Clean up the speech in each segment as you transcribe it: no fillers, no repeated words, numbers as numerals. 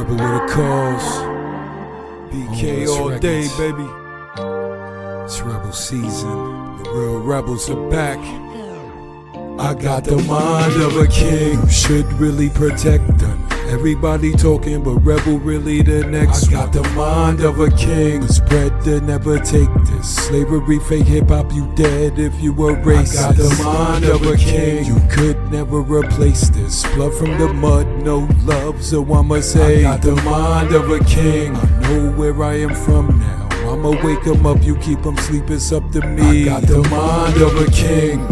Rebel with a cause. BK all day, baby. It's Rebel season. The real rebels are back. I got the mind of a king. You should really protect them. Everybody talking, but Rebel really the next. I got the mind of a king. It's bred to never take this. Slavery, fake hip-hop, you dead if you were racist. I got the mind of a king. You could never replace this. Blood from the mud, no love, so I'ma say I got the mind of a king. I know where I am from now. I'ma wake 'em up, you keep 'em sleep, it's up to me. I got the mind of a king.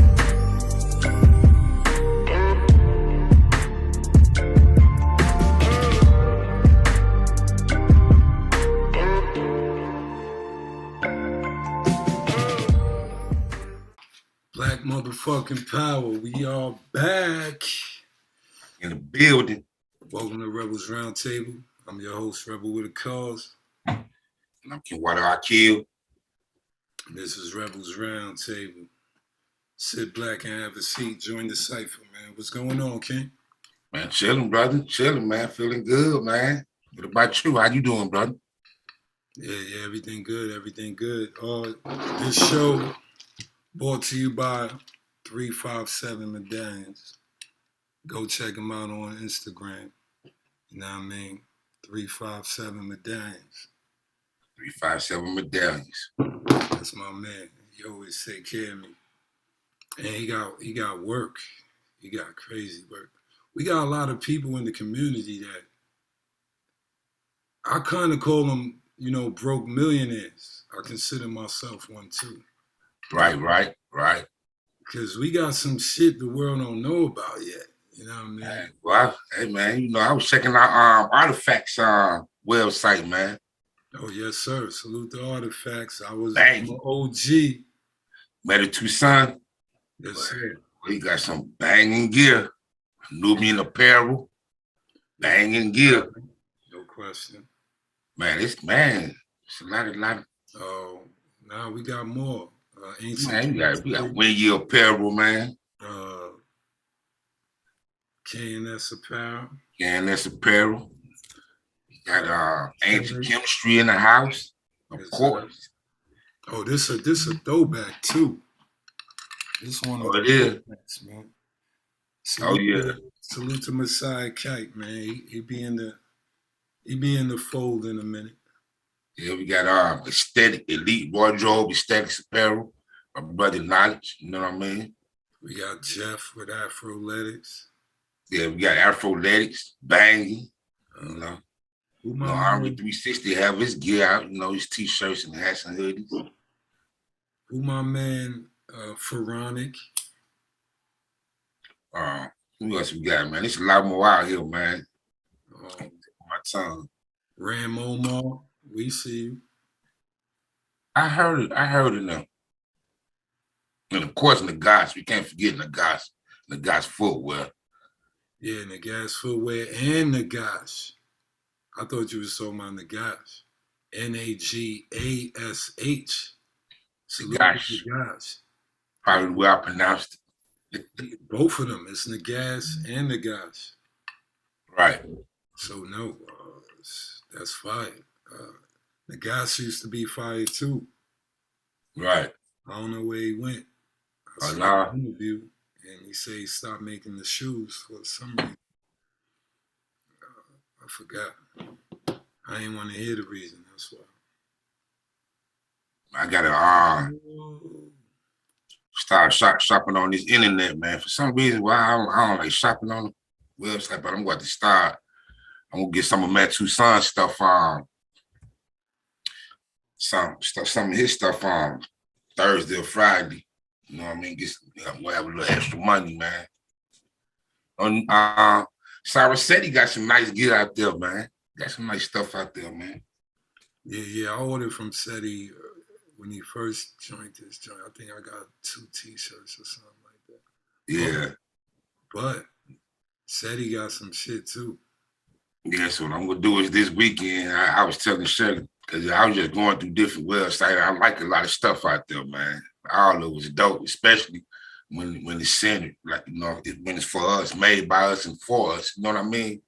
Black motherfucking power, we are back in the building. Welcome to Rebels Roundtable. I'm your host, Rebel with a Cause. And I'm King Water I Kill. This is Rebels Roundtable. Sit back and have a seat. Join the cipher, man. What's going on, King? Man, chilling, brother. Chilling, man. Feeling good, man. What about you? How you doing, brother? Yeah, everything good. Everything good. This show brought to you by 357 Medallions. Go check them out on Instagram. You know what I mean? 357 Medallions. 357 Medallions. That's my man. He always take care of me. And he got work. He got crazy work. We got a lot of people in the community that I kind of call them, broke millionaires. I consider myself one too. Right. Because we got some shit the world don't know about yet. You know what I mean? Well, hey, man, I was checking out Artifacts website, man. Oh, yes, sir. Salute the Artifacts. I was an OG. Met Tucson. Yes, sir. We got some banging gear. Nubian apparel. Banging gear. No question. Man, it's a lot of. Oh, now we got more. Man, we got Wing apparel, man. K&S apparel. K&S apparel. We got Ancient Chemistry in the house, of course. Oh, this a throwback too. This one. Oh, it is. Man. Salute to Messiah Kite, man. He be in the fold in a minute. Yeah, we got aesthetic, elite wardrobe, aesthetics apparel. My brother Knowledge, you know what I mean? We got Jeff with Afroletics. Yeah, we got Afroletics, banging. Army 360 have his gear out, his t-shirts and hats and hoodies. Who my man, Pharaonic? Who else we got, man? There's a lot more out here, man. My tongue. Ram Omar, we see you. I heard of them. And of course, Nagash. We can't forget Nagash. Nagash footwear. Yeah, Nagash footwear and Nagash. I thought you were talking about Nagash. Nagash. Nagash. Probably the way I pronounced it. Both of them. It's Nagash and Nagash. Right. So no, that's fire. Nagash used to be fire too. Right. I don't know where he went. I saw an interview, and he said he stopped making the shoes for some reason. I forgot. I didn't want to hear the reason. That's why. I gotta start shopping on this internet, man. For some reason, I don't like shopping on the website, but I'm going to start. I'm gonna get some of Matt Tucson stuff some of his stuff on Thursday or Friday. You know what I mean? We'll have a little extra money, man. Cyrus said he got some nice gear out there, man. Got some nice stuff out there, man. Yeah. I ordered from Seti when he first joined this joint. I think I got 2 t-shirts or something like that. Yeah. But Seti got some shit too. Yeah, so what I'm gonna do is this weekend, I was telling Shirley, because I was just going through different websites. I like a lot of stuff out there, man. All of it was dope, especially when it's centered, like, when it's for us, made by us and for us, you know what I mean?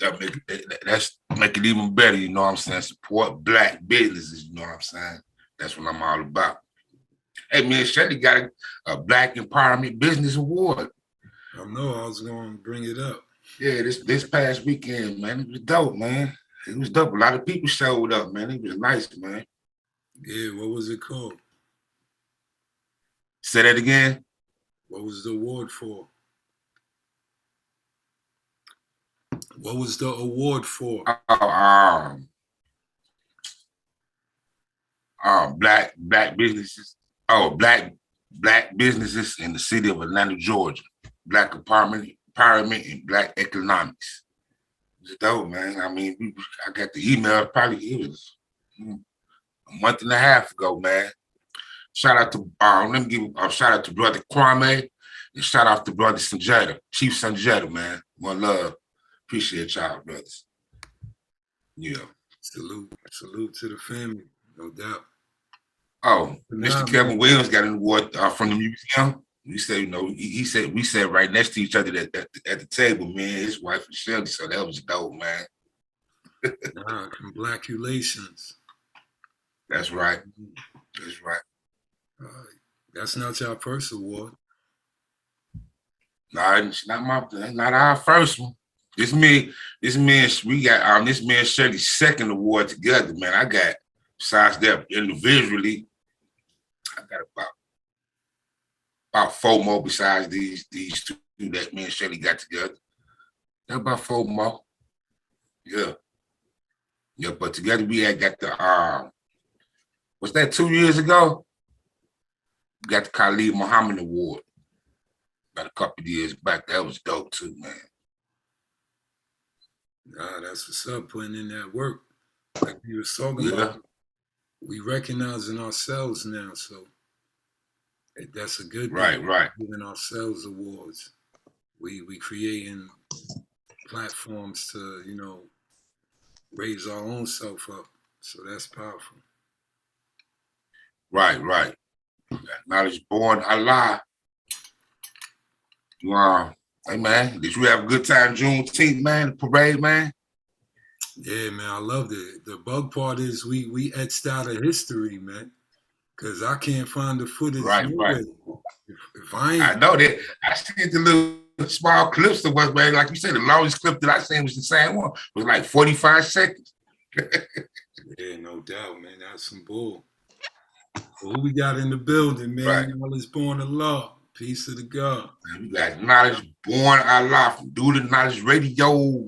That's make it even better, you know what I'm saying? Support Black businesses, you know what I'm saying? That's what I'm all about. Hey, man, Shelly got a Black Empowerment Business Award. I know, I was going to bring it up. Yeah, this past weekend, man, it was dope, man. It was dope. A lot of people showed up, man. It was nice, man. Yeah, what was it called? Say that again? What was the award for? What was the award for? Black businesses. Oh, black businesses in the city of Atlanta, Georgia. Black empowerment and Black economics. It's dope, man. I mean, I got the email. Probably it was a month and a half ago, man. Shout out to let me give a shout out to brother Kwame and shout out to brother Sanjay, Chief Sanjay, man. One love. Appreciate y'all, brothers. Yeah. Salute to the family, no doubt. Oh, Mr. Kevin Williams got an award from the museum. We say, you know, he said we sat right next to each other at the table, man. His wife and Shelly, so that was dope, man. Congratulations. That's right. That's right. That's not your first award. No, it's not our first one. This man, we got this man Shelly's second award together, man. I got, besides that, individually, I got about 4 more besides these 2 that me and Shelly got together. Got about 4 more. Yeah. Yeah, but together we had got the was that 2 years ago? We got the Khalid Muhammad Award. About a couple of years back. That was dope too, man. That's what's up, putting in that work. Like we were talking about, we recognizing ourselves now, so that's a good thing. Right. Giving ourselves awards. We creating platforms to, you know, raise our own self up. So that's powerful. Right. Knowledge born Allah. Hey man, did you have a good time Juneteenth, man? The parade, man? Yeah, man, I loved it. The bug part is we etched out of history, man. Cause I can't find the footage. Right. If I know that. I seen the little small clips of what, man. Like you said, the longest clip that I seen was the same one. It was like 45 seconds. Yeah, no doubt, man. That's some bull. Well, who we got in the building, man? Right. Knowledge born Allah. Peace of the God. Man, we got Knowledge born Allah from Do the Knowledge Radio.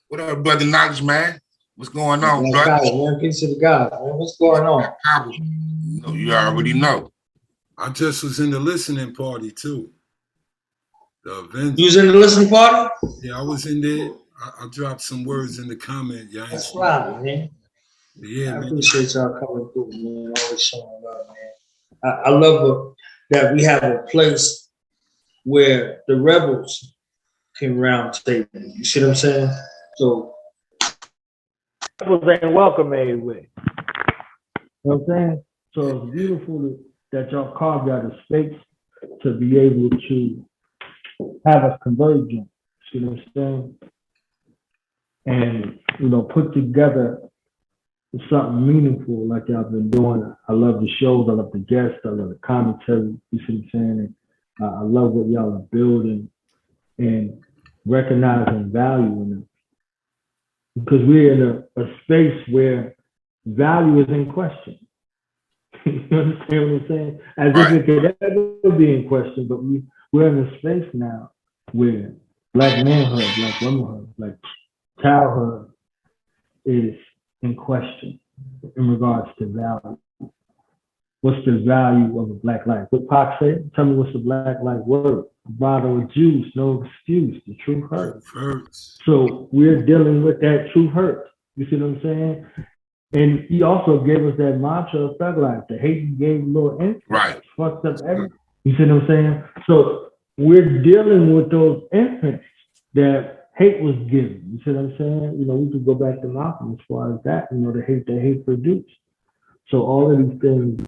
What up, brother Knowledge, man? What's going on, brother? Man. Peace of the God, man. What's going on? You already know. I just was in the listening party too. The event. You was in the listening party? Yeah, I was in there. I dropped some words in the comment. Y'all That's right, man. Yeah, I appreciate y'all coming through, man. Always showing love, man. I love that we have a place where the rebels can round table. You see what I'm saying? So rebels ain't welcome anyway. You know what I'm saying? So it's beautiful that y'all carved out a space to be able to have a convergence. See what I'm saying? And, you know, put together something meaningful like y'all been doing. I love the shows. I love the guests. I love the commentary. You see what I'm saying? And I love what y'all are building and recognizing value in them. Because we're in a space where value is in question. You understand what I'm saying? As if it could ever be in question, but we're in a space now where Black manhood, Black womanhood, Black childhood is in question in regards to value. What's the value of a Black life? What Pac said? Tell me what's the Black life word? A bottle of juice, no excuse. The truth hurts. So we're dealing with that truth hurt. You see what I'm saying? And he also gave us that mantra of thug life. The hate he gave little infants. Right. Fucked up everything. You see what I'm saying? So we're dealing with those infants that hate was given. You see what I'm saying? You know, we could go back to Malcolm as far as that, you know, the hate produced. So all of these things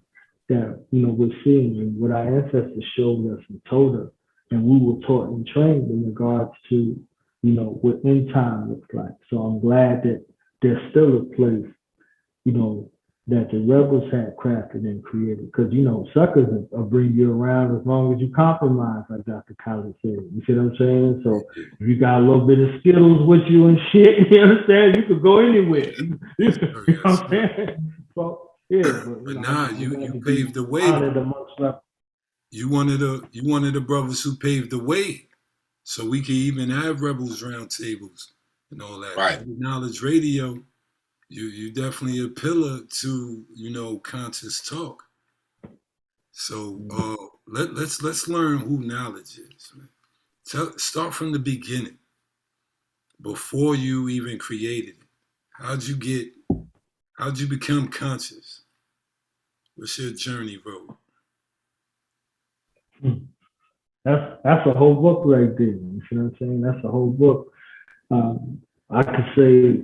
that, you know, we're seeing and what our ancestors showed us and told us, and we were taught and trained in regards to, you know, what end time looks like. So I'm glad that there's still a place, you know, that the rebels had crafted and created. Because, you know, suckers will bring you around as long as you compromise, like Dr. Collins said. You see what I'm saying? So if you got a little bit of Skittles with you and shit, you understand? You could go anywhere. You know what I'm saying? So, yeah. But nah, you paved the way. You one of the brothers who paved the way. So we can even have Rebels round tables and all that. Right. Knowledge Radio, you definitely a pillar to, you know, conscious talk. So let's learn who knowledge is, man. Start from the beginning, before you even created it. How'd you become conscious? What's your journey road? That's a whole book right there. You see what I'm saying? That's a whole book. I could say,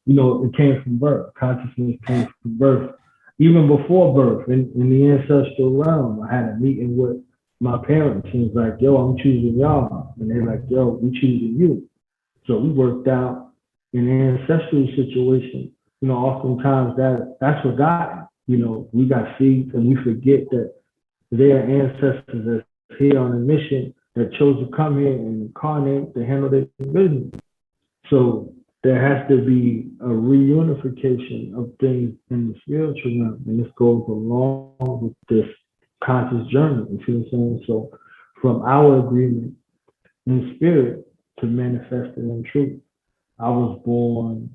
you know, it came from birth. Consciousness came from birth. Even before birth, in the ancestral realm, I had a meeting with my parents and was like, yo, I'm choosing y'all. And they're like, yo, we choosing you. So we worked out in an ancestral situation. You know, oftentimes that's forgotten. You know, we got seeds and we forget that their ancestors are here on a mission that chose to come here and incarnate to handle their business. So there has to be a reunification of things in the spiritual realm, and this goes along with this conscious journey. You see what I'm saying? So from our agreement in spirit to manifest it in truth. I was born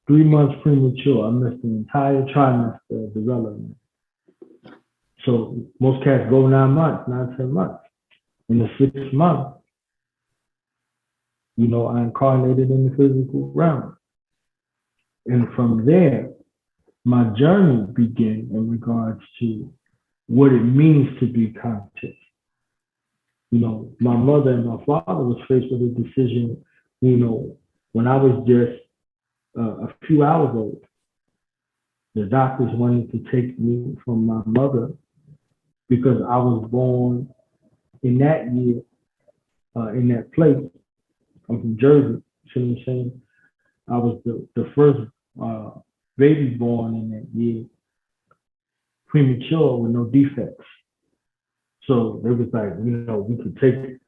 3 months premature. I missed the entire trimester of development. So most cats go 9 months, 10 months. In the 6th month, you know, I incarnated in the physical realm. And from there, my journey began in regards to what it means to be conscious. You know, my mother and my father was faced with a decision, you know, when I was just a few hours old. The doctors wanted to take me from my mother because I was born in that year, in that place. I'm from Jersey, you see what I'm saying? I was the first baby born in that year, premature with no defects. So it was like, you know, we could take,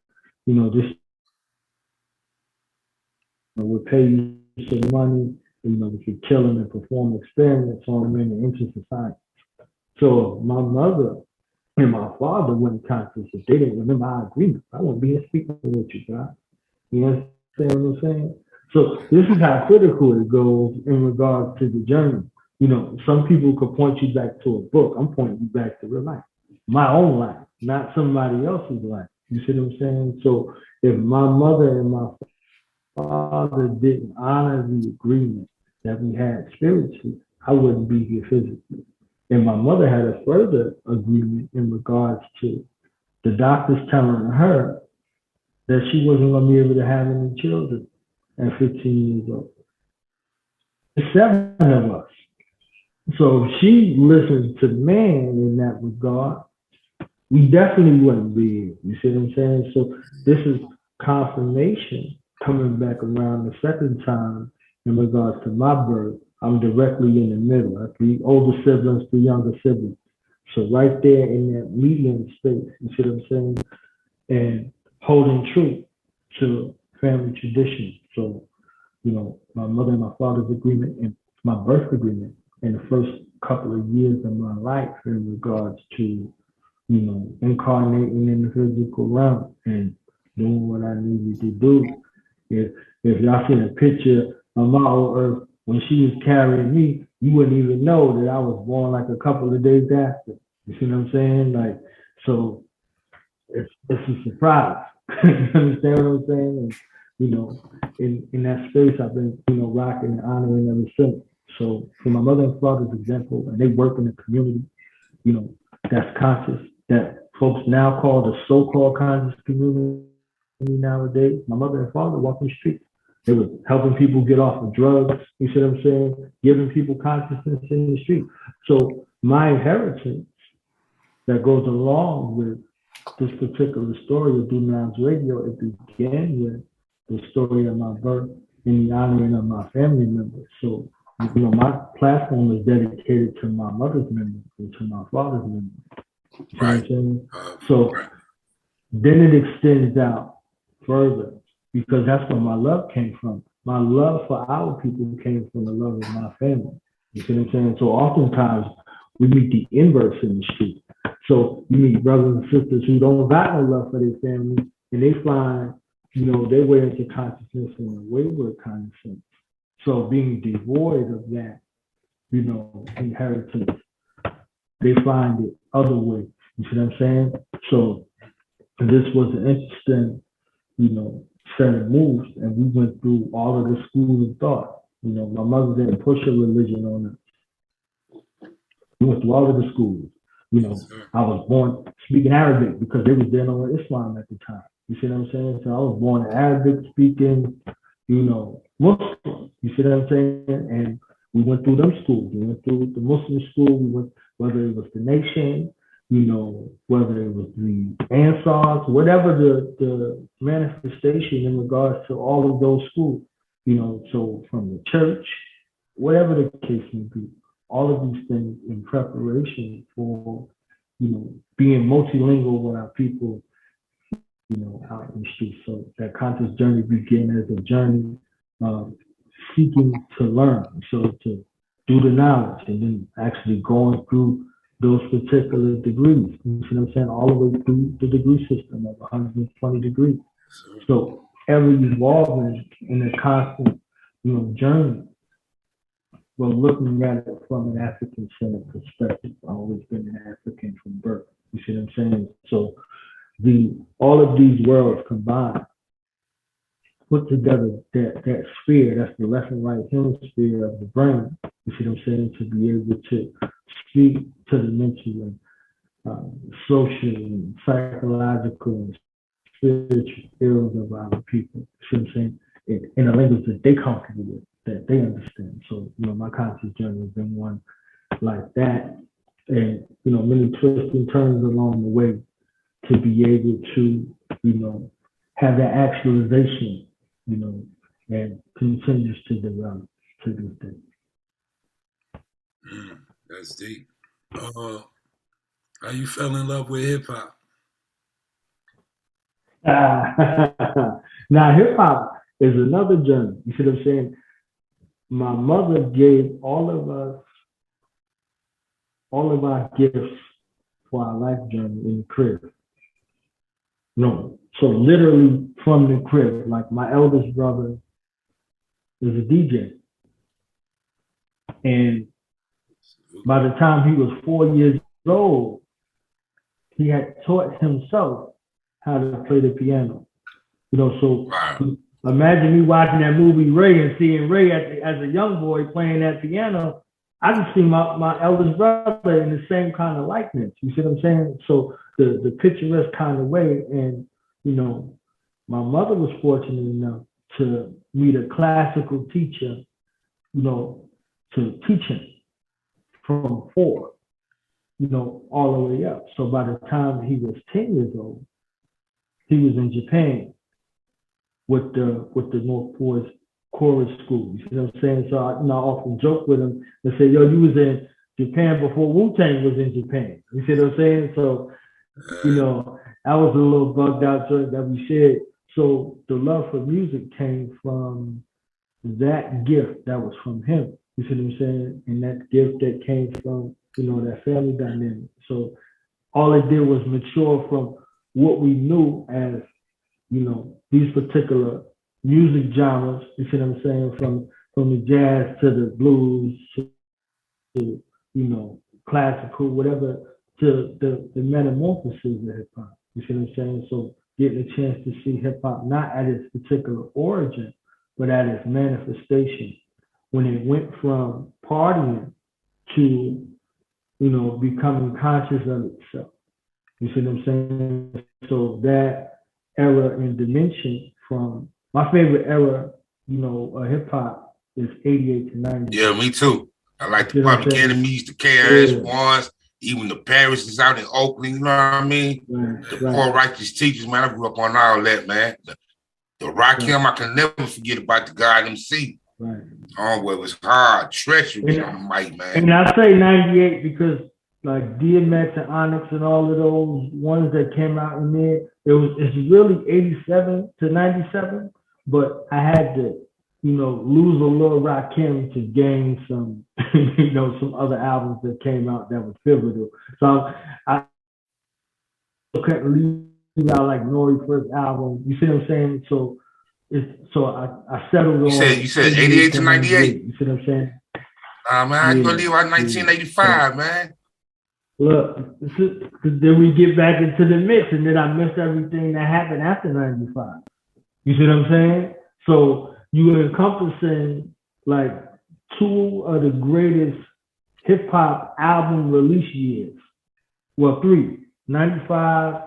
you know, this, you know, we'll pay you some money, you know, we could kill them and perform experiments on them in the interest of science. So my mother and my father went conscious if they didn't remember our agreement. I won't be here speaking with you, God. You understand what I'm saying? So this is how critical it goes in regards to the journey. You know, some people could point you back to a book. I'm pointing you back to real life, my own life, not somebody else's life. You see what I'm saying? So if my mother and my father didn't honor the agreement that we had spiritually, I wouldn't be here physically. And my mother had a further agreement in regards to the doctors telling her that she wasn't going to be able to have any children at 15 years old. There's 7 of us. So if she listens to man in that regard, we definitely wouldn't be here. You see what I'm saying? So this is confirmation coming back around the second time in regards to my birth. I'm directly in the middle. I have 3 older siblings, 3 younger siblings. So right there in that medium space, you see what I'm saying? And holding true to family tradition. So, you know, my mother and my father's agreement and my birth agreement in the first couple of years of my life in regards to, you know, incarnating in the physical realm and doing what I needed to do. If y'all seen a picture of my old earth when she was carrying me, you wouldn't even know that I was born like a couple of days after. You see what I'm saying? Like, so it's a surprise. You understand what I'm saying? And, you know, in that space, I've been, you know, rocking and honoring ever since. So for my mother and father's example, and they work in the community, you know, that's conscious, that folks now call the so-called conscious community nowadays. My mother and father walk the streets. They were helping people get off of drugs, you see what I'm saying? Giving people consciousness in the street. So my inheritance that goes along with this particular story of Knowledge Radio, it began with the story of my birth and the honoring of my family members. So, you know, my platform is dedicated to my mother's memory and to my father's memory. You know what I'm saying? So then it extends out further because that's where my love came from. My love for our people came from the love of my family. You see what I'm saying? So oftentimes we meet the inverse in the street. So you meet brothers and sisters who don't got no love for their family, and they find, you know, their way into consciousness in a wayward kind of sense. So being devoid of that, you know, inheritance, they find it other ways. You see what I'm saying? So this was an interesting, you know, set of moves, and we went through all of the schools of thought. You know, my mother didn't push a religion on us. We went through all of the schools. You know, I was born speaking Arabic because they was dealing with Islam at the time. You see what I'm saying? So I was born Arabic speaking, you know, Muslim. You see what I'm saying? And we went through them schools. We went through the Muslim school. We went, whether it was the nation, you know, whether it was the Ansars, whatever the manifestation in regards to all of those schools, you know, so from the church, whatever the case may be, all of these things in preparation for, you know, being multilingual with our people, you know, out in the streets. So that conscious journey began as a journey seeking to learn, so to do the knowledge and then actually going through those particular degrees. You see what I'm saying? All the way through the degree system of 120 degrees. So ever evolving in a constant, you know, journey. Well, looking at it from an African-centered perspective, I've always been an African from birth. You see what I'm saying? So all of these worlds combined put together that sphere, that's the left and right hemisphere of the brain, you see what I'm saying, to be able to speak to the mental and social and psychological and spiritual ills of our people, you see what I'm saying, in a language that they comfortable with, that they understand. So, you know, my conscious journey has been one like that. And, you know, many twists and turns along the way to be able to, you know, have that actualization, you know, and continues to develop to this day. That's deep. How you fell in love with hip hop? Now, hip hop is another journey. You see what I'm saying? My mother gave all of our gifts for our life journey in the crib. No, so literally from the crib. Like my eldest brother is a DJ, and by the time he was 4 years old, he had taught himself how to play the piano. You know, so imagine me watching that movie Ray and seeing Ray as a young boy playing that piano. I just see my eldest brother in the same kind of likeness. You see what I'm saying? So the picturesque kind of way. And, you know, my mother was fortunate enough to meet a classical teacher, you know, to teach him from 4, you know, all the way up. So by the time he was 10 years old, he was in Japan with the North Forest Chorus School. You see what I'm saying? So I often joke with him and say, yo, you was in Japan before Wu-Tang was in Japan. You see what I'm saying? So, you know, that was a little bugged out joke that we shared. So the love for music came from that gift that was from him. You see what I'm saying? And that gift that came from, you know, that family dynamic. So all it did was mature from what we knew as, you know, these particular music genres, you see what I'm saying, from the jazz to the blues to, you know, classical, whatever, to the metamorphosis of hip hop. You see what I'm saying? So getting a chance to see hip hop not at its particular origin, but at its manifestation, when it went from partying to, you know, becoming conscious of itself. You see what I'm saying? So that era and dimension from my favorite era, you know, hip hop is 88 to 90. Yeah, me too. I like the Public Enemies, the KRS-Ones, even the Paris's out in Oakland, you know what I mean? Right, the Poor Righteous Teachers, man. I grew up on all that, man. The Rakim, I can never forget about the God MC. Right. Oh, well, it was hard, treacherous on the mic, man. And I say 98 because like DMX and Onyx and all of those ones that came out in there, it's really 87 to 97, but I had to, lose a little Rakim to gain some, some other albums that came out that was pivotal. So I couldn't leave out like Nori's first album. You see what I'm saying? So I settled on. You said 88 to 98. You see what I'm saying? Man, how you gonna leave out 1985, man? Look, then we get back into the mix, and then I missed everything that happened after 95. You see what I'm saying? So you're encompassing like two of the greatest hip hop album release years. Well, three: 95,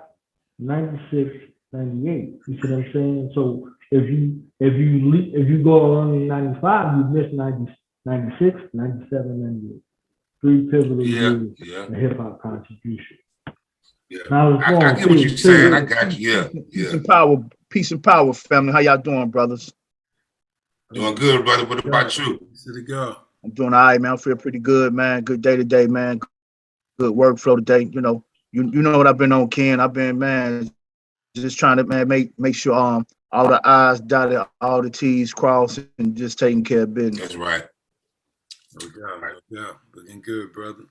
96, 98. You see what I'm saying? So if you go on 95, you miss 90, 96, 97, 98. Three pivotal years in hip hop contribution. Yeah. I get what you're saying. I got you. Yeah. Peace and power, family. How y'all doing, brothers? Doing good, brother. What about you? I'm doing all right, man. I feel pretty good, man. Good day today, man. Good workflow today. You know what I've been on, Ken. I've been, man, just trying to, man, make sure all the I's dotted, all the T's crossed, and just taking care of business. That's right. No doubt. Looking good, brother.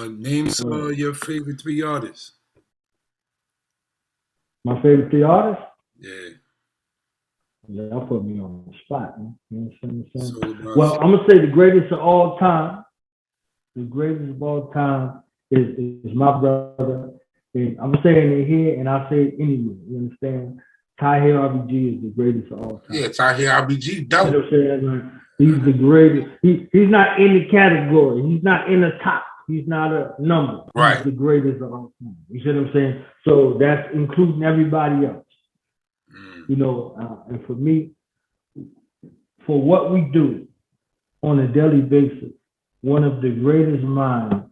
Name some of your favorite three artists. My favorite three artists? Yeah. Y'all put me on the spot, man. You know what I'm saying? Well, I'm gonna say the greatest of all time. The greatest of all time is my brother. And I'm saying it here, and I'll say it anyway. You understand? Tahir RBG is the greatest of all time. Yeah, Tahir RBG, dope. You know what I'm saying? He's the greatest. He's not in the category. He's not in the top. He's not a number. Right. He's the greatest of all time. You see what I'm saying? So that's including everybody else. And for me, for what we do on a daily basis, one of the greatest minds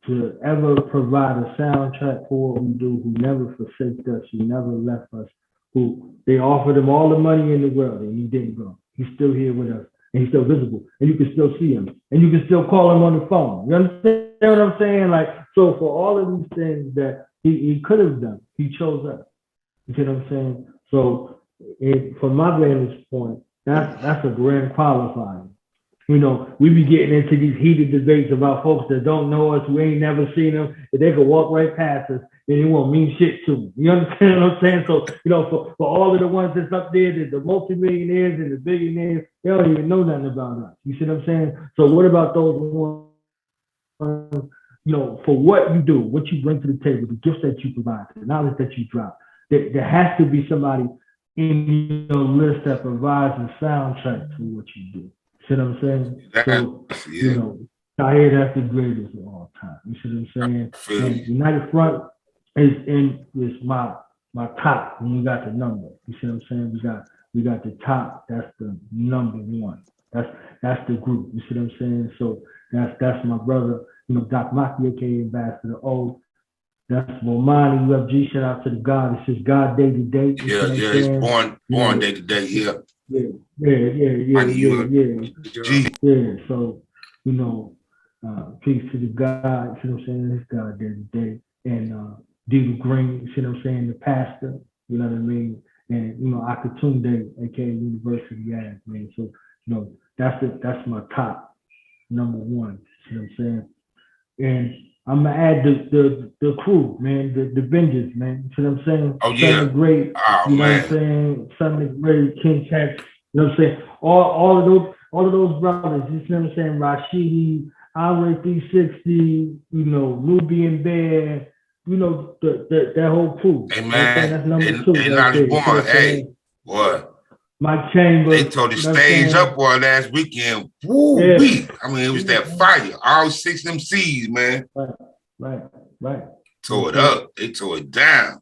to ever provide a soundtrack for what we do, who never forsaked us, who never left us, who they offered him all the money in the world and he didn't go. He's still here with us. And he's still visible, and you can still see him, and you can still call him on the phone. You understand what I'm saying? Like, so for all of these things that he could have done, he chose us. You see what I'm saying? So, from my vantage point, that's a grand qualifier. We be getting into these heated debates about folks that don't know us, who ain't never seen them, and they could walk right past us, and it won't mean shit to them. You understand what I'm saying? So, for all of the ones that's up there, the multimillionaires and the billionaires, they don't even know nothing about us. You see what I'm saying? So what about those ones, for what you do, what you bring to the table, the gifts that you provide, the knowledge that you drop? There has to be somebody in your list that provides a soundtrack to what you do. See what I'm saying? Tahir, that's the greatest of all time. You see what I'm saying? And United Front is my top when you got the number. You see what I'm saying? We got the top, that's the number one. That's the group. You see what I'm saying? So that's my brother, Doc Maki, aka Ambassador O. That's Momani, UFG, shout out to the God. It's just God day to day. He's born day to day, yeah. So, peace to the God, you know what I'm saying? It's God day to day. And Deagle Green, you know what I'm saying? The pastor, you know what I mean? And, Akatunde, aka University Ave, man. So, that's my top number one, you know what I'm saying? And I'm gonna add the crew, man, the Benjis, man. You know what I'm saying? Oh, yeah. Son of Great, you know what I'm saying? Son of Great, King Tex, you know what I'm saying? All of those brothers, you know what I'm saying? Rashidi, Andre 360, Nubian Bear, that whole crew. Hey, man, that's number two. Right, born, hey, what? Mike Chambers. They tore the stage up last weekend. Woo wee! I mean, it was that fire. All 6 MCs, man. Right. Tore it up. They tore it down.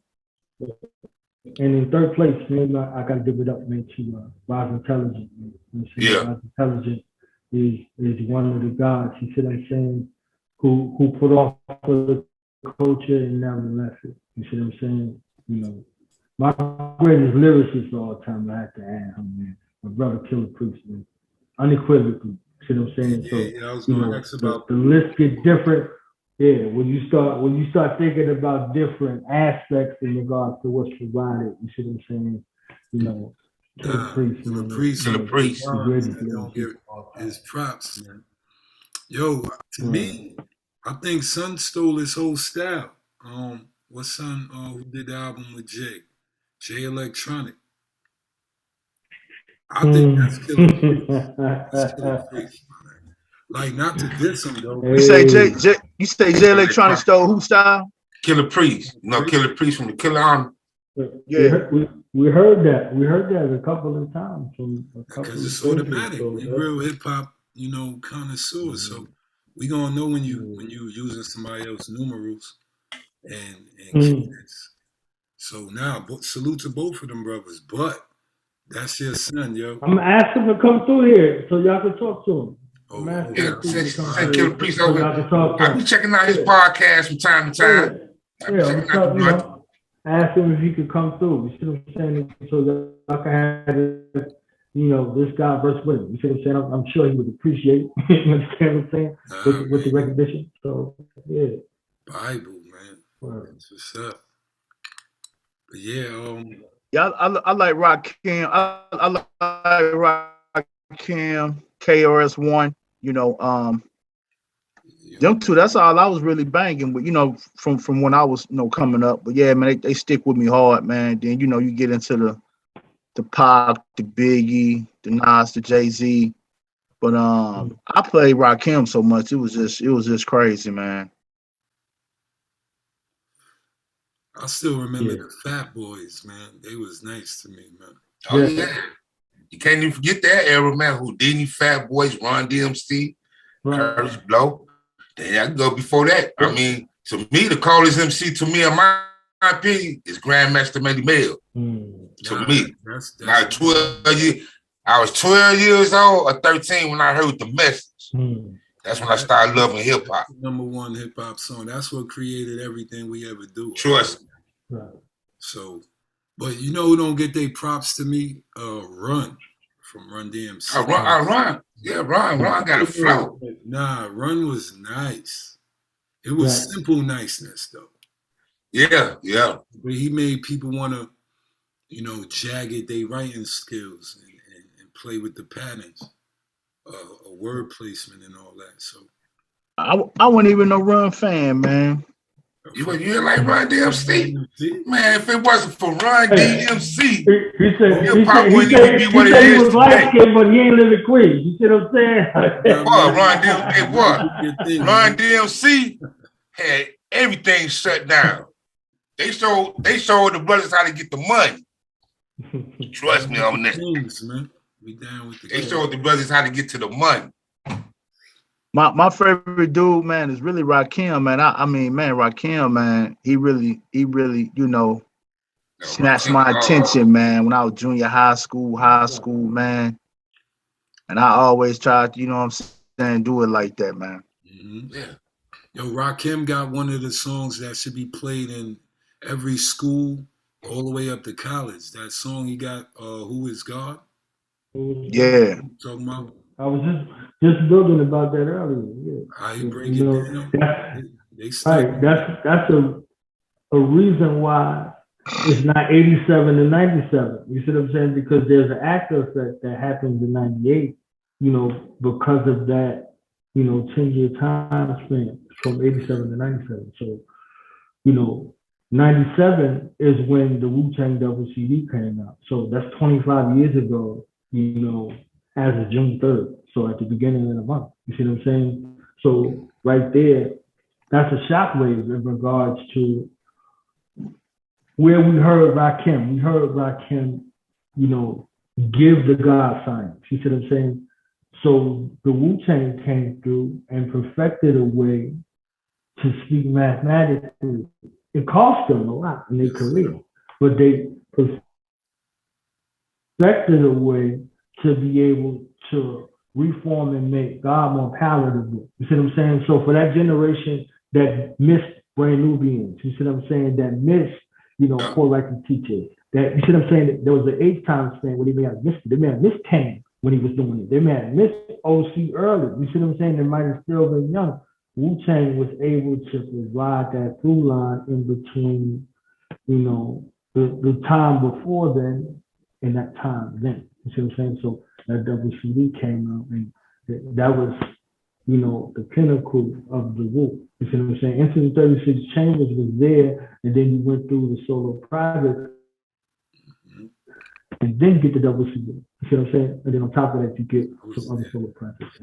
And in third place, man, I got to give it up, man, to Rise Intelligent. Yeah. Rise Intelligent is one of the gods. You see what I'm saying? Who put off for the culture and never left it. You see what I'm saying? My greatest lyricist of all time, I have to add him, man. My brother Killer Priest, man. Unequivocally. See what I'm saying? Yeah, I was gonna ask about the list get different. Yeah, when you start thinking about different aspects in regards to what's provided, you see what I'm saying? Killer Priest, Killer man. Priest. Killer Priest. The greatest Don't give his props, man. Yo, to Right. me, I think Son stole his whole style. What Son who did the album with Jay? Jay Electronic. I think that's Killer Priest. That's Killer Priest, man. Like, not to diss him though. You say J Electronic stole who style? Killer Priest. You know, Killer Priest from the Killer Army. Yeah. We heard that. We heard that a couple of times from Because it's automatic. We real hip hop, connoisseurs. So we gonna know when you using somebody else's numerals and cadence. So now, salute to both of them brothers. But that's your son, yo. I'm gonna ask him to come through here so y'all can talk to him. Yeah, say Killer Priest over. I'll be checking out his podcast from time to time. Ask him if he could come through. You see what I'm saying? So y'all can have this guy versus with him. You see what I'm saying? I'm sure he would appreciate. You understand what I'm saying? With the recognition. So yeah. Bible, man. That's what's up. But yeah, I like Rakim. I like Rakim, KRS-One. Them two, that's all I was really banging with, from when I was, coming up. But yeah, man, they stick with me hard, man. Then, you get into the Pac, the Biggie, the Nas, the Jay-Z. But I played Rakim so much, it was just crazy, man. I still remember the Fat Boys, man. They was nice to me, man. Oh yeah. You can't even forget that era, man. Houdini, Fat Boys, Run DMC, Curtis Blow. Then I can go before that. I mean, to me, the coldest MC to me, in my opinion, is Grandmaster Melly Mel. To me, that's 12 years. I was 12 years old or 13 when I heard the message. That's when I started loving hip hop. #1 hip hop song. That's what created everything we ever do. Trust me. Right. So, but who don't get their props to me? Run from Run DMC. Run. Yeah, Run got a flow. Nah, Run was nice. It was simple niceness though. Yeah. But he made people want to, jagged their writing skills and play with the patterns, a word placement and all that. So I wasn't even no Run fan, man. You ain't like Run DMC? Man, if it wasn't for Run DMC, hip hop wouldn't even be what it is. He was light-skinned, but he ain't live in Queens. You see what I'm saying? Run DMC had everything shut down. They showed the brothers how to get the money. Trust me on that. Man. We down with they showed the brothers how to get to the money. My favorite dude, man, is really Rakim, man. I mean, man, Rakim, man, he really, snatched my attention, man, when I was junior high school, man. And I always tried, do it like that, man. Yeah. Yo, Rakim got one of the songs that should be played in every school all the way up to college. That song he got, Who Is God? Yeah. Talking about. I was just building about that earlier. Yeah. How you break it down? That's a reason why it's not 87 and 97. You see what I'm saying? Because there's an after effect that happens in 98, because of that, 10-year time span from 87 to 97. So, 97 is when the Wu-Tang double CD came out. So that's 25 years ago, as of June 3rd. So at the beginning of the month. You see what I'm saying? So right there, that's a shockwave in regards to where we heard Rakim. We heard Rakim, give the God signs. You see what I'm saying? So the Wu-Tang came through and perfected a way to speak mathematically. It cost them a lot in their career, but they perfected a way to be able to reform and make God more palatable. You see what I'm saying? So for that generation that missed Brand Nubians, you see what I'm saying? That missed, poor righteous teachers, that, you see what I'm saying? There was an H-time span where they may have missed it. They may have missed Kane when he was doing it. They may have missed OC early. You see what I'm saying? They might have still been young. Wu-Tang was able to provide that through line in between, you know, the time before then and that time then. You see what I'm saying? So that WCD came out, and that was, you know, the pinnacle of the Wu. You see what I'm saying? Into the 36 Chambers was there, and then you went through the solo project, and then get the double CD. You see what I'm saying? And then on top of that, you get some other solo projects.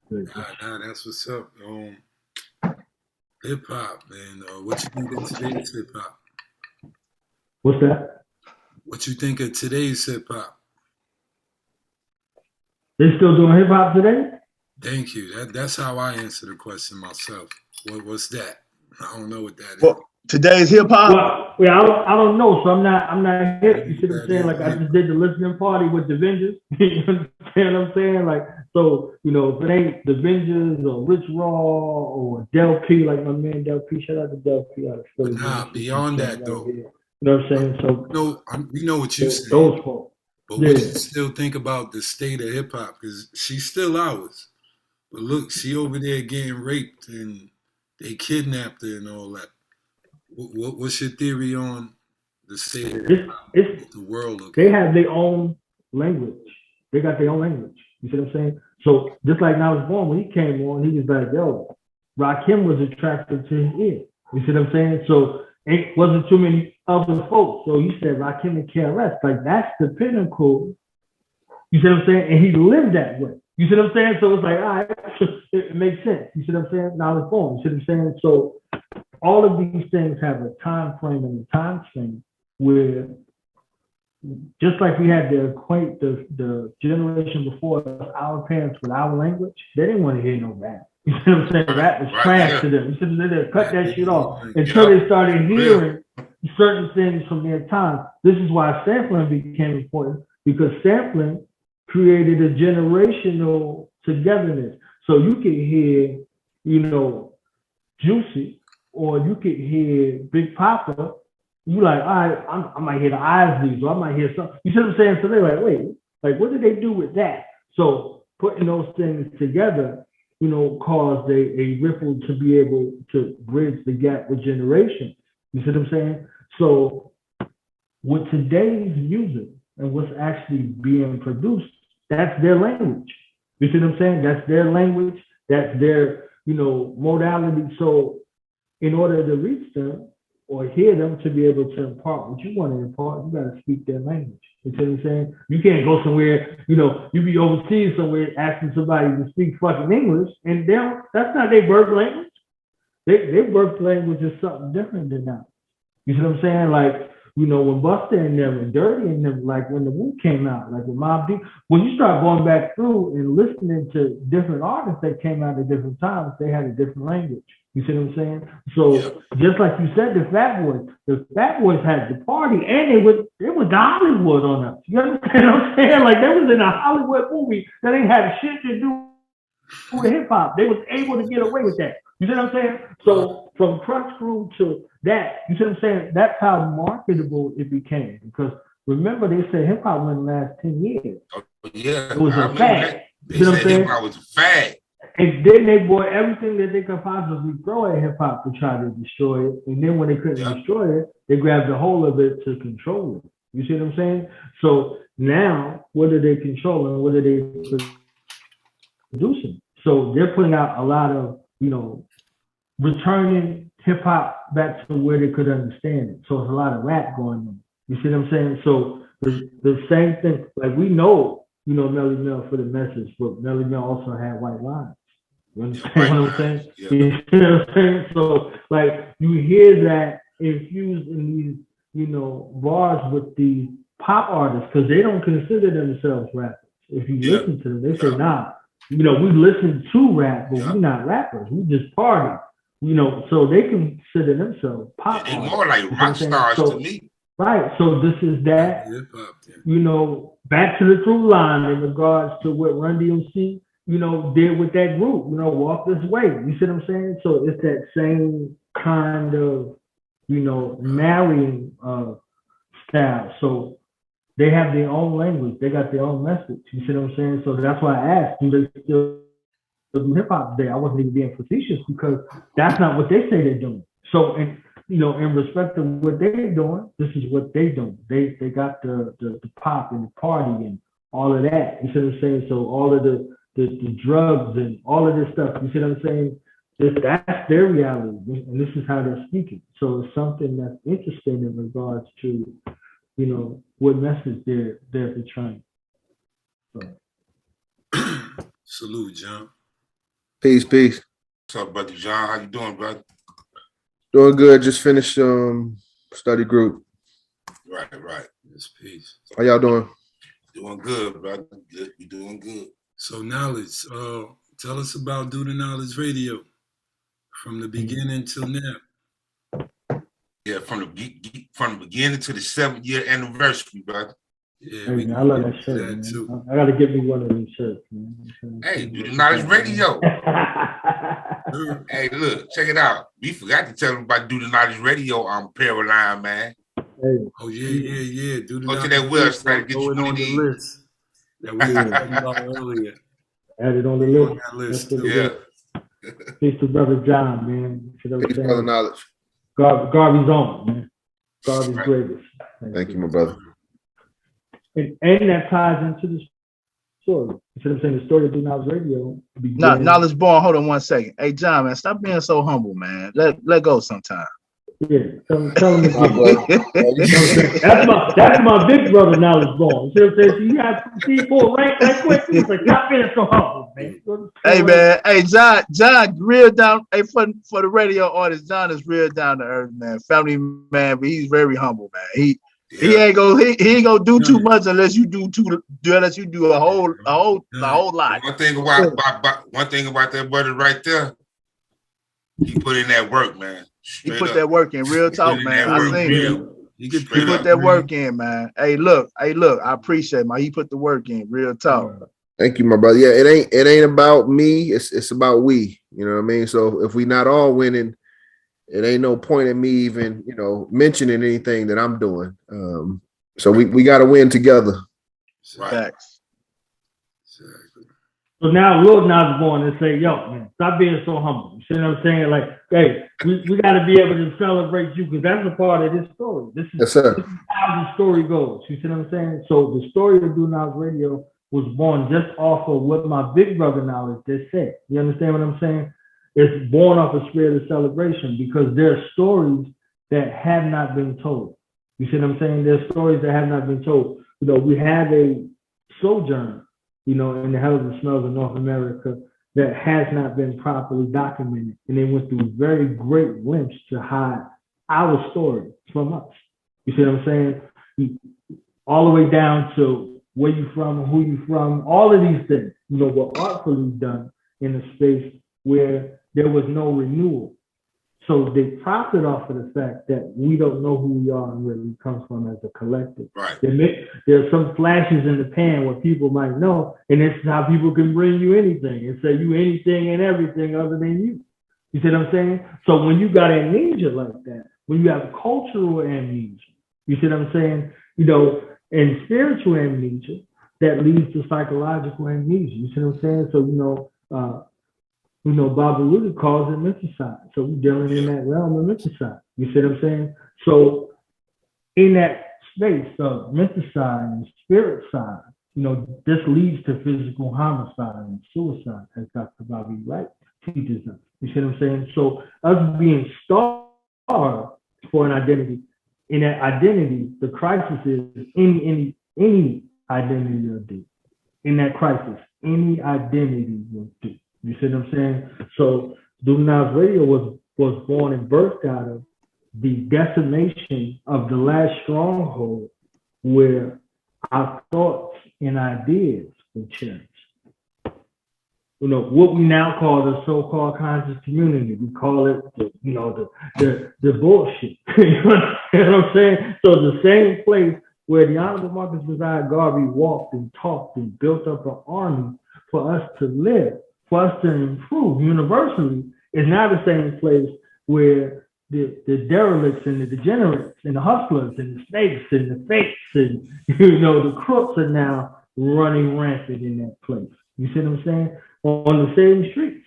Nah, that's what's up. Hip hop, man. What you think of today's hip hop? What's that? What you think of today's hip hop? They still doing hip hop today? Thank you. That's how I answer the question myself. What's that? I don't know what that is. Well, today's hip hop. Well, yeah, I don't know. So I'm not hip. You see what I'm saying? Like, I just did the listening party with the Avengers. You understand what I'm saying? Like, so, you know, if it ain't the Avengers or Rich Raw or Del P, like my man Del P, shout out to Del P. Nah, beyond that though. You know what I'm saying? So no, we know what you said. Those folks. But what do you still think about the state of hip hop? Because she's still ours. But look, she over there getting raped and they kidnapped her and all that. What's your theory on the state of the world? They have their own language. They got their own language. You see what I'm saying? So just like Now Was Born, when he came on, he was like, yo, Rakim was attracted to his ear. You see what I'm saying? So it wasn't too many other folks. So he said Rakim and KRS. Like, that's the pinnacle. You see what I'm saying? And he lived that way. You see what I'm saying? So it's like, all right, it makes sense. You see what I'm saying? Now it's born. You see what I'm saying? So all of these things have a time frame and a time span where, just like we had to equate the generation before us, our parents with our language, they didn't want to hear no rap. You see what I'm saying? Rap was trash to them. You see what I'm saying? They cut that shit off until they started hearing certain things from their time. This is why sampling became important, because sampling created a generational togetherness. So you could hear, you know, Juicy, or you could hear Big Papa. You like, all right, I might hear the Isleys, or I might hear something. You see what I'm saying? So they're like, wait, like, what did they do with that? So putting those things together, you know, caused a ripple to be able to bridge the gap with generations. You see what I'm saying? So with today's music and what's actually being produced, that's their language. You see what I'm saying? That's their language. That's their, you know, modality. So in order to reach them or hear them, to be able to impart what you want to impart, you got to speak their language. You see what I'm saying? You can't go somewhere, you know, you be overseas somewhere asking somebody to speak fucking English, and that's not their birth language. Their birth language is something different than that. You see what I'm saying? Like, you know, when Busta and them and Dirty and them, like when the Wu came out, like with Mobb Deep, when you start going back through and listening to different artists that came out at different times, they had a different language. You see what I'm saying? So just like you said, the Fat Boys had the party, and it was Hollywood on us. You understand what I'm saying? Like, they was in a Hollywood movie that ain't had shit to do with hip hop. They was able to get away with that. You see what I'm saying? So from Crunch Crew to that, you see what I'm saying? That's how marketable it became. Because remember, they said hip hop wouldn't last 10 years. Oh, yeah, it was a fad. They said hip hop was a fad. And then they bought everything that they could possibly throw at hip hop to try to destroy it. And then when they couldn't destroy it, they grabbed a hold of it to control it. You see what I'm saying? So now, what are they controlling? What are they producing? So they're putting out a lot of, you know, returning hip hop back to where they could understand it. So it's a lot of rap going on. You see what I'm saying? So the same thing, like, we know, you know, Melly Mel for the message, but Melly Mel also had white lines. You understand what I'm saying? Yeah. You know what I'm saying? So, like, you hear that infused in these, you know, bars with these pop artists, because they don't consider themselves rappers. If you listen to them, they say, nah, you know, we listen to rap, but we're not rappers. We just party. You know, so they consider themselves pop artists. More like rock stars to me. Right. So this is that, you know, back to the through line in regards to what Run DMC, you know, did with that group, you know, Walk This Way. You see what I'm saying? So it's that same kind of marrying style. So they have their own language. They got their own message. You see what I'm saying? So that's why I asked, do they still do hip hop today? I wasn't even being facetious because that's not what they say they're doing. So, in respect to what they're doing, this is what they doing. They got the pop and the party and all of that. You see what I'm saying? So all of the drugs and all of this stuff. You see what I'm saying? That's their reality, and this is how they're speaking. So it's something that's interesting in regards to, what message they're portraying. So. Salute, John. Peace. What's up, brother John? How you doing, brother? Doing good. Just finished study group. Right. Yes, peace. How y'all doing? Doing good, brother. Good. You doing good. So Knowledge, tell us about Do the Knowledge Radio from the beginning till now. Yeah, from the beginning to the 7th year anniversary, brother. Yeah, Hey, man, I love that shirt, man. too. I gotta get me one of these shirts, man. Hey, Do the Knowledge Radio. Hey, look, check it out. We forgot to tell them about Do the Knowledge Radio on Paraline, man. Hey. Oh yeah. Do the Go to Knowledge that website and get you going one on of the these. list that we were talking about earlier. Add it on the On list. that list, That's what Yeah. it is. Peace to Brother John, man. Peace, brother Knowledge. Garvey's on, man. Garvey's greatest. Thank you, my brother. And that ties into the story. You see what I'm saying? The story of Do Knowledge Radio. Knowledge born. Hold on one second. Hey, John, man, stop being so humble, man. Let go sometime. Yeah, tell him that's my big brother Knowledge born. You see what I'm saying? So you have C4 right quick. He's like, stop being so humble, man. Hey, man. Hey, John, real down. Hey, for the radio artist, John is real down to earth, man. Family man, but he's very humble, man. He ain't gonna do too much unless you do a whole lot. One thing about that brother right there, he put in that work, man. He put that work in. Real talk, man. I seen him. He put that work in, man. Hey, look. I appreciate it, man. He put the work in. Real talk. Thank you, my brother. Yeah, it ain't about me. It's about we. You know what I mean? So if we not all winning, it ain't no point in me even, mentioning anything that I'm doing. So we got to win together. Right. Facts. So now Lil Nas born and say, yo, man, stop being so humble. You see what I'm saying? Like, hey, we got to be able to celebrate you because that's a part of this story. This is how the story goes. You see what I'm saying? So the story of Do Knowledge Radio was born just off of what my big brother Knowledge just said. You understand what I'm saying? It's born off a spirit of celebration because there are stories that have not been told. You see what I'm saying? There's stories that have not been told. We have a sojourn, in the hells and smells of North America that has not been properly documented. And they went through very great lengths to hide our story from us. You see what I'm saying? All the way down to where you from, who you from, all of these things, were artfully done in a space where there was no renewal. So they profit off of the fact that we don't know who we are and where we come from as a collective. Right. There's some flashes in the pan where people might know, and this is how people can bring you anything and say you anything and everything other than you. You see what I'm saying? So when you got amnesia like that, when you have cultural amnesia, you see what I'm saying? And spiritual amnesia, that leads to psychological amnesia. You see what I'm saying? So, Baba Luda calls it menticide. So we're dealing in that realm of menticide. You see what I'm saying? So in that space of menticide and spirit side, this leads to physical homicide and suicide, as Dr. Bobby Wright teaches us. You see what I'm saying? So us being starved for an identity, in that identity, the crisis is any identity will do. In that crisis, any identity will do. You see what I'm saying? So Do Knowledge Radio was born and birthed out of the decimation of the last stronghold where our thoughts and ideas were cherished. What we now call the so-called conscious community, we call it the bullshit. You know what I'm saying? So the same place where the Honorable Marcus Messiah Garvey walked and talked and built up an army for us to live, for us to improve universally, is now the same place where the derelicts and the degenerates and the hustlers and the snakes and the fakes and the crooks are now running rampant in that place. You see what I'm saying? On the same streets.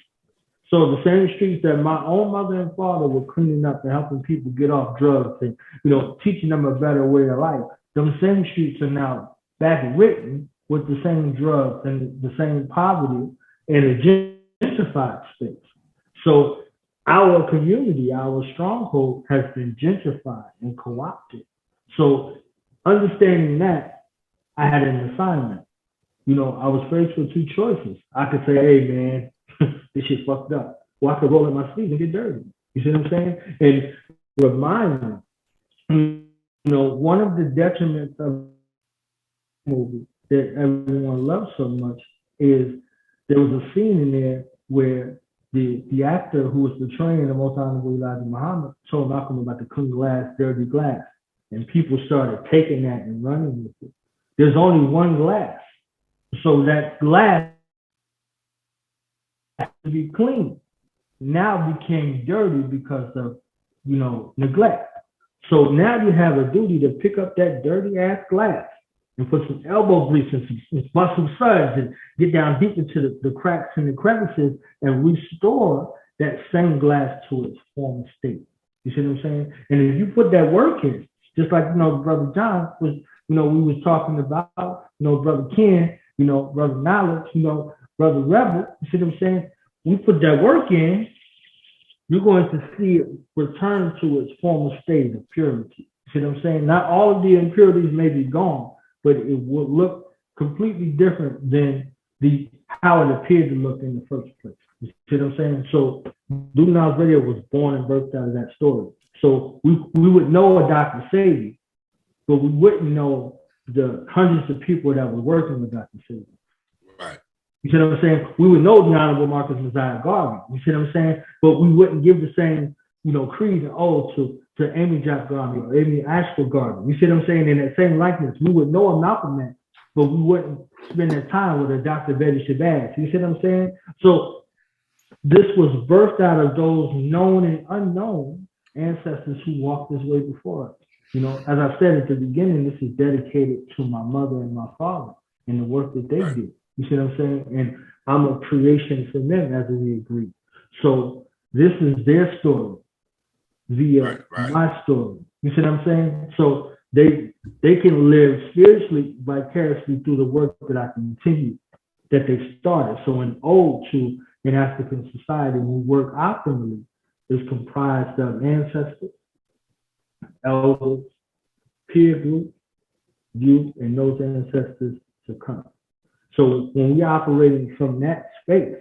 So the same streets that my own mother and father were cleaning up and helping people get off drugs and teaching them a better way of life. Them same streets are now back written with the same drugs and the same poverty in a gentrified space. So our community, our stronghold has been gentrified and co-opted. So understanding that, I had an assignment. I was faced with two choices. I could say, hey man, this shit fucked up. Or I could roll up my sleeves and get dirty. You see what I'm saying? And remind them, one of the detriments of the movie that everyone loves so much is there was a scene in there where the actor who was portraying the Most Honorable Elijah Muhammad told Malcolm about the clean glass, dirty glass. And people started taking that and running with it. There's only one glass. So that glass has to be clean. Now became dirty because of, neglect. So now you have a duty to pick up that dirty ass glass and put some elbow grease and bust some suds and get down deep into the cracks and the crevices and restore that same glass to its former state. You see what I'm saying? And if you put that work in, just like, Brother John was, we was talking about, Brother Ken, Brother Knowledge, Brother Rebel, you see what I'm saying? We put that work in, you're going to see it return to its former state of purity. You see what I'm saying? Not all of the impurities may be gone, but it will look completely different than how it appeared to look in the first place. You see what I'm saying? So Duna's Radio was born and birthed out of that story. So we would know a Dr. Sadie, but we wouldn't know the hundreds of people that were working with Dr. Sadie. Right. You see what I'm saying? We would know the Honorable Marcus Messiah Garvey. You see what I'm saying? But we wouldn't give the same, creed and ode to Amy Jack Garvey or Amy Ashford Garvey. You see what I'm saying? In that same likeness, we would know a Malcolm X, but we wouldn't spend that time with a Dr. Betty Shabazz. You see what I'm saying? So this was birthed out of those known and unknown ancestors who walked this way before us. As I said at the beginning, this is dedicated to my mother and my father and the work that they did. You see what I'm saying? And I'm a creation from them, as we agreed. So this is their story via my story. You see what I'm saying? So they can live spiritually, vicariously through the work that I continue, that they started. So an ode to an African society, we work optimally, is comprised of ancestors, elders, peer group, youth, and those ancestors to come. So when we're operating from that space,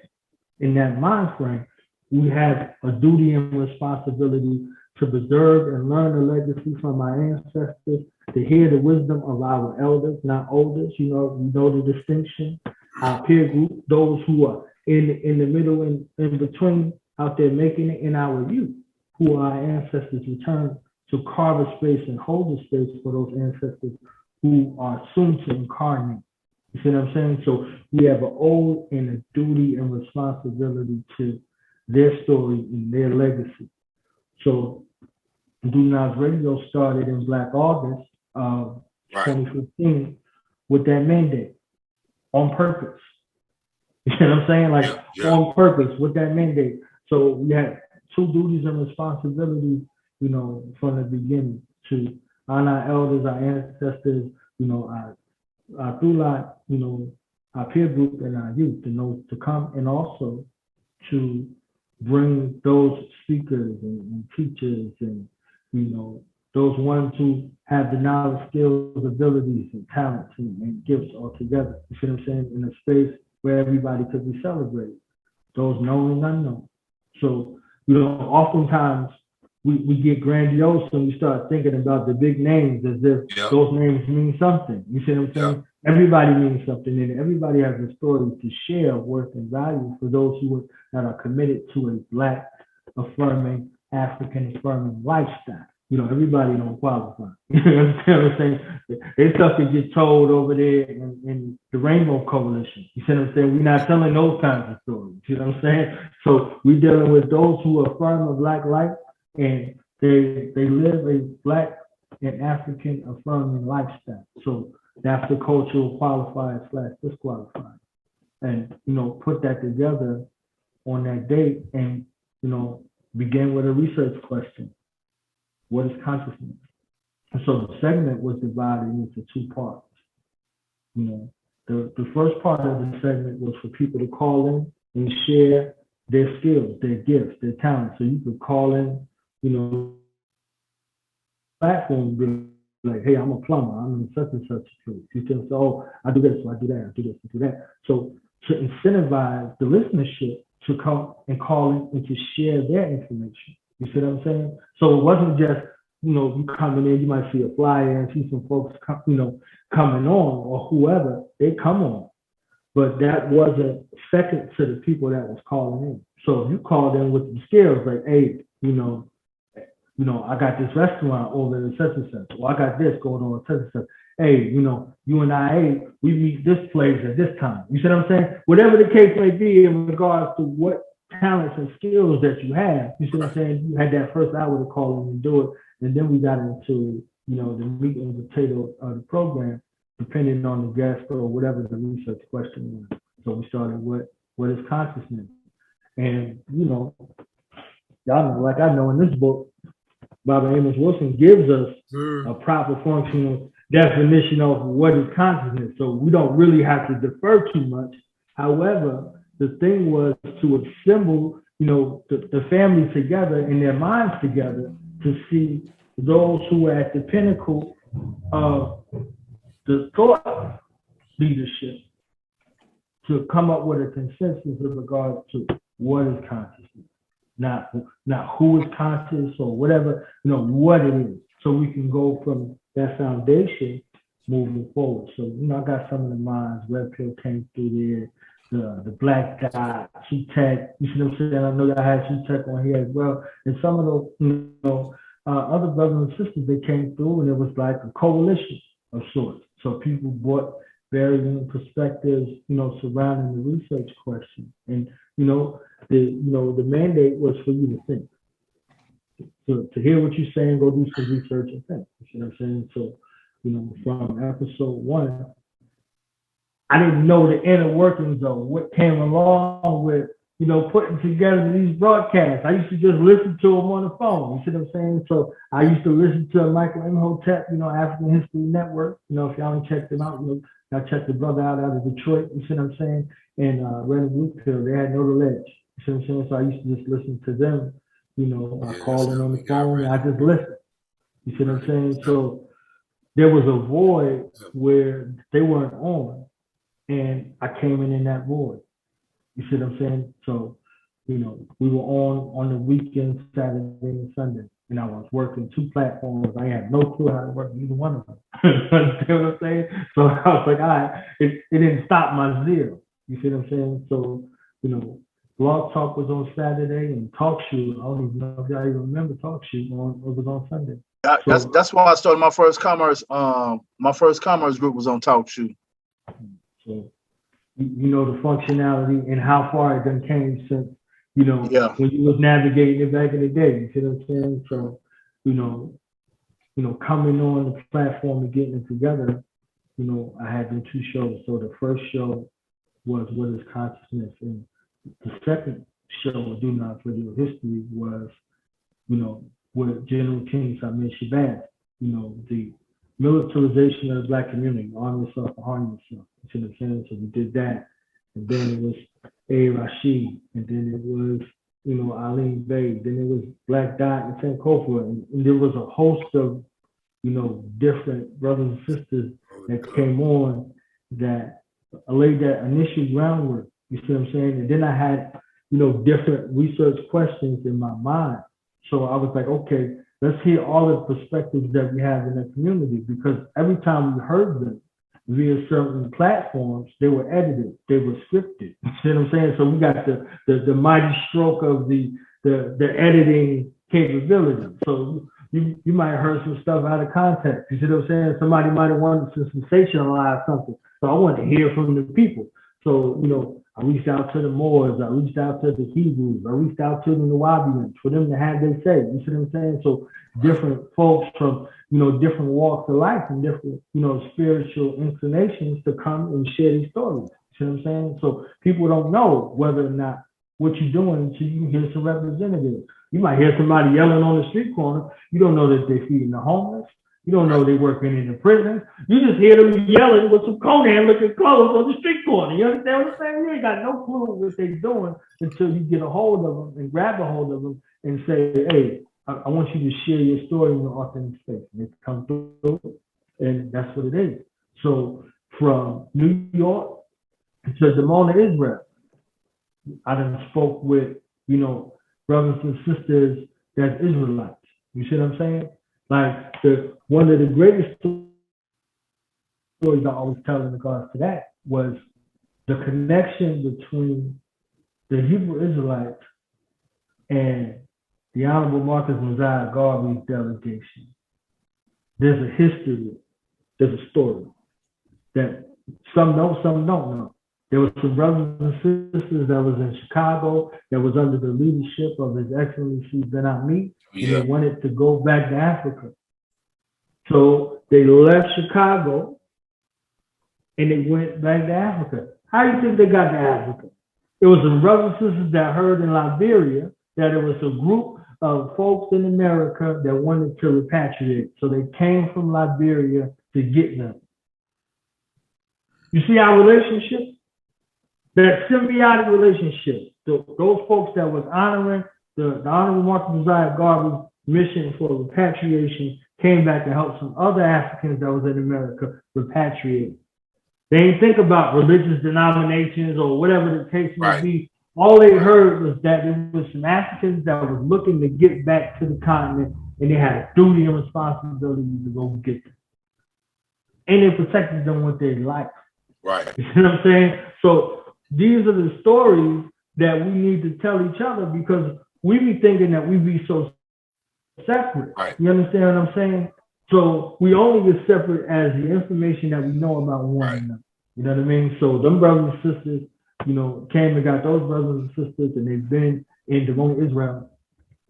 in that mind frame, we have a duty and responsibility to preserve and learn the legacy from our ancestors, to hear the wisdom of our elders, not olders. We know the distinction. Our peer group, those who are in the middle and in between, out there making it, in our youth, who are our ancestors return to carve a space and hold a space for those ancestors who are soon to incarnate. You see what I'm saying? So we have an ode and a duty and responsibility to their story and their legacy. So Duna's Radio started in Black August of 2015 with that mandate, on purpose. You know what I'm saying? On purpose with that mandate. So we had two duties and responsibilities, from the beginning, to honor our elders, our ancestors, our through lot, our peer group and our youth, and those to come, and also to bring those speakers and teachers and, those ones who have the knowledge, skills, abilities, and talents and gifts all together. You see what I'm saying? In a space where everybody could be celebrated, those known and unknown. So, oftentimes we get grandiose and we start thinking about the big names as if those names mean something. You see what I'm saying? Everybody means something, and everybody has a story to share of worth and value for those that are committed to a Black affirming, African affirming lifestyle. Everybody don't qualify. You understand what I'm saying? Their stuff can get told over there in the Rainbow Coalition. You see what I'm saying? We're not telling those kinds of stories. You know what I'm saying? So we're dealing with those who affirm a Black life and they live a Black and African affirming lifestyle. So that's the cultural qualifier / disqualifier. And, put that together on that date and, begin with a research question. What is consciousness? And so the segment was divided into 2 parts. The first part of the segment was for people to call in and share their skills, their gifts, their talents. So you could call in, platform, be like, hey, I'm a plumber, I'm in such and such place. You can say, oh, I do this, so I do that, I do this, I do that. So to incentivize the listenership to come and call in and to share their information. You see what I'm saying? So it wasn't just, you coming in, you might see a flyer and see some folks, coming on or whoever, they come on. But that wasn't second to the people that was calling in. So if you called in with the skills, like, hey, I got this restaurant over in such and such, or I got this going on such and such. Hey, you and I, we meet this place at this time. You see what I'm saying? Whatever the case may be in regards to what talents and skills that you have, you see what I'm saying? You had that first hour to call in and do it. And then we got into, the meat and potato of the program, depending on the guest or whatever the research question was. So we started what is consciousness? And, y'all know, like I know in this book, Bobby Amos Wilson gives us a proper functional definition of what is consciousness. So we don't really have to defer too much. However, the thing was to assemble, the family together and their minds together to see those who are at the pinnacle of the thought leadership to come up with a consensus in regards to what is consciousness. Not who is conscious or whatever, what it is. So we can go from that foundation moving forward. So, I got some of the minds. Red Pill came through there, the Black Dot, Tech. You see what I'm saying? I know y'all had Tech on here as well. And some of those, other brothers and sisters, they came through and it was like a coalition of sorts. So people brought varying perspectives, surrounding the research question. And, the mandate was for you to think. To hear what you're saying, go do some research and think. You see what I'm saying? So, from episode 1, I didn't know the inner workings of what came along with, putting together these broadcasts. I used to just listen to them on the phone. You see what I'm saying? So I used to listen to Michael Imhotep, African History Network. If y'all haven't checked them out, y'all check the brother out of Detroit. You see what I'm saying? And Red Blue Pill, they had no ledge. You see what I'm saying? So I used to just listen to them. I called in on the phone and I just listened. You see what I'm saying? So there was a void where they weren't on, and I came in that void. You see what I'm saying? So, we were on the weekend, Saturday and Sunday, and I was working 2 platforms. I had no clue how to work either one of them. You understand what I'm saying? So I was like, all right, it didn't stop my zeal. You see what I'm saying? So, Blog Talk was on Saturday and Talk Shoe, I don't even know if y'all even remember Talk Shoe, it was on Sunday. That's why I started my first commerce. My first commerce group was on Talk Shoe. So, the functionality and how far it done came since, when you was navigating it back in the day. You see what I'm saying? So, coming on the platform and getting it together, I had them 2 shows. So the first show was What is Consciousness? And the second show, Do Not For Your History, was, with General King Samir Shabazz, the militarization of the Black community, arm yourself and harm yourself. You see what I'm saying? So we did that. And then it was A. Rashid, and then it was, Aline Bay, then it was Black Dot and Sankofa, and there was a host of, different brothers and sisters that came on that laid that initial groundwork. You see what I'm saying? And then I had, different research questions in my mind. So I was like, okay, let's hear all the perspectives that we have in the community, because every time we heard them via certain platforms, they were edited, they were scripted. You see what I'm saying? So we got the mighty stroke of the editing capability. So you might have heard some stuff out of context. You see what I'm saying? Somebody might have wanted to sensationalize something. So I wanted to hear from the people. So, you know, I reached out to the Moors, I reached out to the Hebrews, I reached out to the Nuwabians for them to have their say. You see what I'm saying? So different folks from, you know, different walks of life and different, you know, spiritual inclinations to come and share these stories. You see what I'm saying? So people don't know whether or not what you're doing until you hear some representatives. You might hear somebody yelling on the street corner. You don't know that they're feeding the homeless. You don't know they're working in the prison. You just hear them yelling with some Conan looking clothes on the street corner. You understand what I'm saying? You ain't got no clue what they're doing until you get a hold of them and grab a hold of them and say, hey, I want you to share your story in an authentic space. And they come through, and that's what it is. So from New York to Demona, Israel, I done spoke with, you know, brothers and sisters that's Israelites. You see what I'm saying? Like one of the greatest stories I always tell in regards to that was the connection between the Hebrew Israelites and the Honorable Marcus Mosiah Garvey's delegation. There's a history, there's a story that some know, some don't know. There were some brothers and sisters that was in Chicago that was under the leadership of His Excellency Ben Ami, and they wanted to go back to Africa. So they left Chicago and they went back to Africa. How do you think they got to Africa? It was some brothers and sisters that heard in Liberia that it was a group of folks in America that wanted to repatriate. So they came from Liberia to get them. You see our relationship? That symbiotic relationship, those folks that was honoring the Honorable Marcus Mosiah Garvey's mission for repatriation came back to help some other Africans that was in America repatriate. They didn't think about religious denominations or whatever the case may be. All they heard was that there was some Africans that was looking to get back to the continent, and they had a duty and responsibility to go get them. And they protected them with their life. Right. You know what I'm saying? So these are the stories that we need to tell each other, because we be thinking that we be so separate. Right. You understand what I'm saying? So we only get separate as the information that we know about one another. You know what I mean? So them brothers and sisters, you know, came and got those brothers and sisters, and they've been in Demona, Israel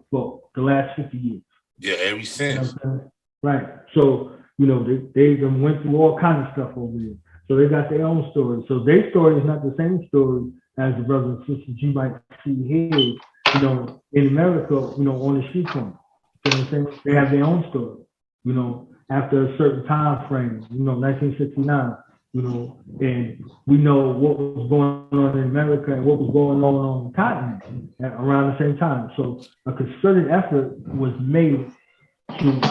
for the last 50 years. Yeah, ever since. You know, right. So, you know, they went through all kinds of stuff over there. So they got their own story. So their story is not the same story as the brothers and sisters you might see here, you know, in America, you know, on the street corner. You know what I'm saying? They have their own story, you know, after a certain time frame, you know, 1969, you know, and we know what was going on in America and what was going on the continent around the same time. So a concerted effort was made to,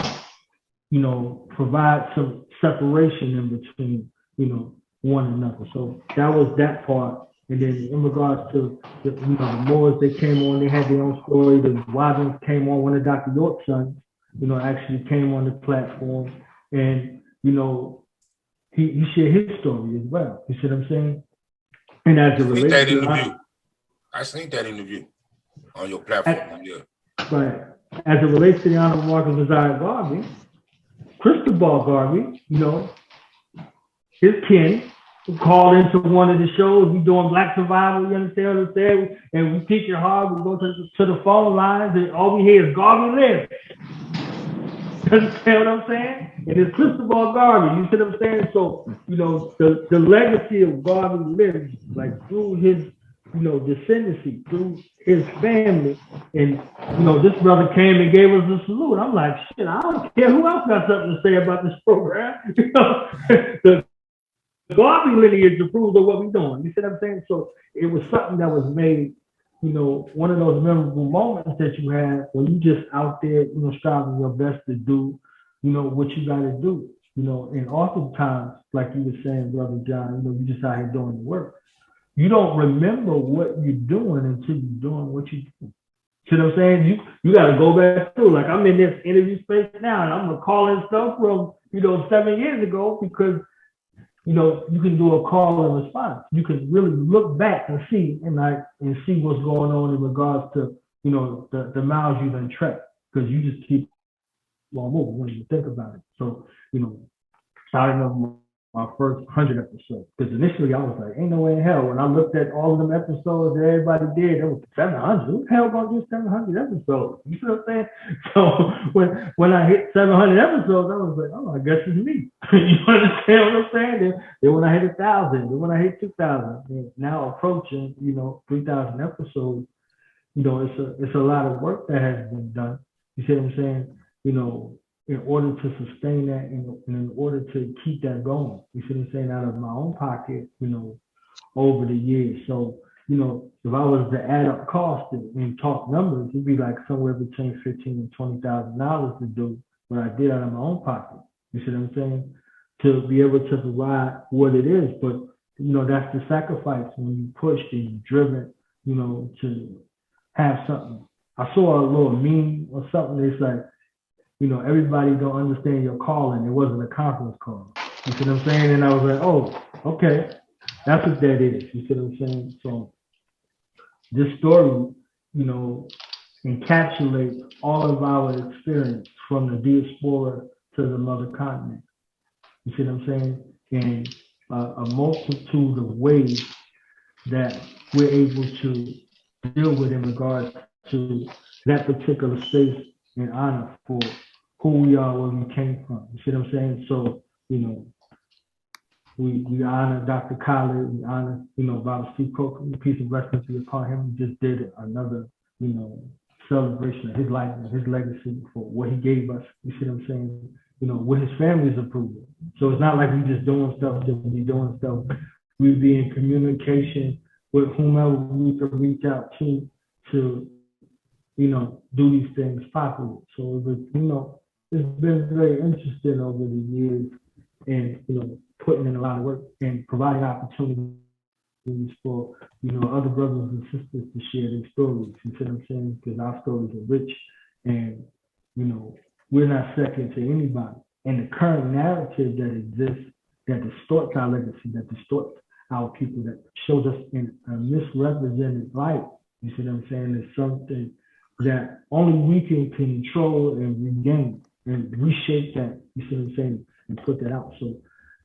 you know, provide some separation in between, you know, one another. So that was that part. And then in regards to the, you know, the Moors, they came on, they had their own story. The Wabins came on, one of Dr. York's sons, you know, actually came on the platform, and, you know, he shared his story as well. You see what I'm saying? And as it relates that to interview, I seen that interview on your platform. Right. As it relates to the Honorable Marcus Mosiah Garvey, Cristobal Garvey, you know, his kin called into one of the shows. We doing Black Survival, you understand what I'm saying? And we teach it hard. We go to the phone lines, and all we hear is Garvey lives. You understand what I'm saying? And it's Cristobal Garvey. You see what I'm saying? So, you know, the legacy of Garvey lives, like, through his, you know, descendancy, through his family. And, you know, this brother came and gave us a salute. I'm like, shit, I don't care who else got something to say about this program. You know, the Garvey lineage approves of what we're doing. You see what I'm saying? So it was something that was made, you know, one of those memorable moments that you have when you just out there, you know, striving your best to do, you know, what you got to do. You know, and oftentimes, like you were saying, Brother John, you know, you just out here doing the work. You don't remember what you're doing until you're doing what you do. See what I'm saying? You got to go back through. Like, I'm in this interview space now, and I'm recalling stuff from, you know, 7 years ago, because, you know, you can do a call and response. You can really look back and see, and see what's going on in regards to, you know, the miles you've been tracked, because you just keep on moving when you think about it. So, you know, I don't know our first 100 episodes. Because initially I was like, ain't no way in hell. When I looked at all of them episodes that everybody did, there was 700. Who the hell gonna do 700 episodes? You see what I'm saying? So when I hit 700 episodes, I was like, oh, I guess it's me. You understand what I'm saying? Then when I hit 1,000, then when I hit 2,000, now approaching, 3,000 episodes, it's a lot of work that has been done. You see what I'm saying? In order to sustain that and in order to keep that going. You see what I'm saying? Out of my own pocket, over the years. So, if I was to add up costs and talk numbers, it'd be like somewhere between $15,000 and $20,000 to do what I did out of my own pocket. You see what I'm saying? To be able to provide what it is. But, that's the sacrifice when you pushed and you're driven, to have something. I saw a little meme or something. It's like, everybody don't understand your calling. It wasn't a conference call. You see what I'm saying? And I was like, oh, okay. That's what that is. You see what I'm saying? So this story, encapsulates all of our experience from the diaspora to the mother continent. You see what I'm saying? And a multitude of ways that we're able to deal with in regards to that particular space and honor for who we are, where we came from. You see what I'm saying? So, we honor Dr. Khaled, we honor, Baba Steve Coker, peace and blessings be upon him. We just did another, celebration of his life and his legacy for what he gave us. You see what I'm saying? With his family's approval. So it's not like we just doing stuff just to be doing stuff. We be in communication with whomever we could reach out to, do these things properly. So it was, it's been very interesting over the years and, putting in a lot of work and providing opportunities for, other brothers and sisters to share their stories. You see what I'm saying? Because our stories are rich and, we're not second to anybody. And the current narrative that exists, that distorts our legacy, that distorts our people, that shows us in a misrepresented light, you see what I'm saying? Is something that only we can control and regain and reshape that, you see what I'm saying, and put that out. So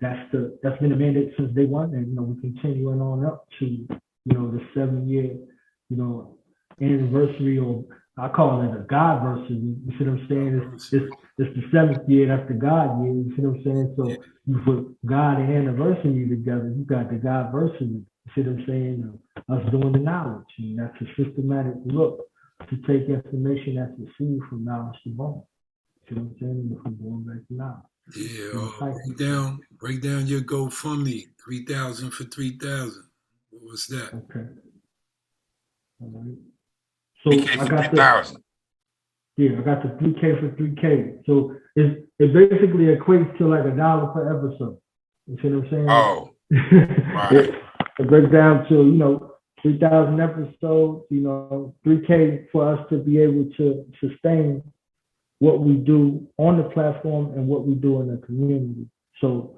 that's been the mandate since day one, and we're continuing on up to the 7-year anniversary, or I call it a Godversary. You see what I'm saying? It's the 7th year. That's the God year. You see what I'm saying? So you put God and anniversary together. You got the Godversary. You see what I'm saying? Us doing the knowledge, and that's a systematic look to take information that's received from knowledge to bone. You see what I'm saying? From going back to knowledge. Yeah, break down your GoFundMe, 3,000 for 3,000. What was that? Okay. All right. So 3K I for got 3,000. I got the 3K for 3K. So it basically equates to like $1 per episode. You see what I'm saying? Oh, right. It breaks down to 3,000 episodes. 3K for us to be able to sustain what we do on the platform and what we do in the community. So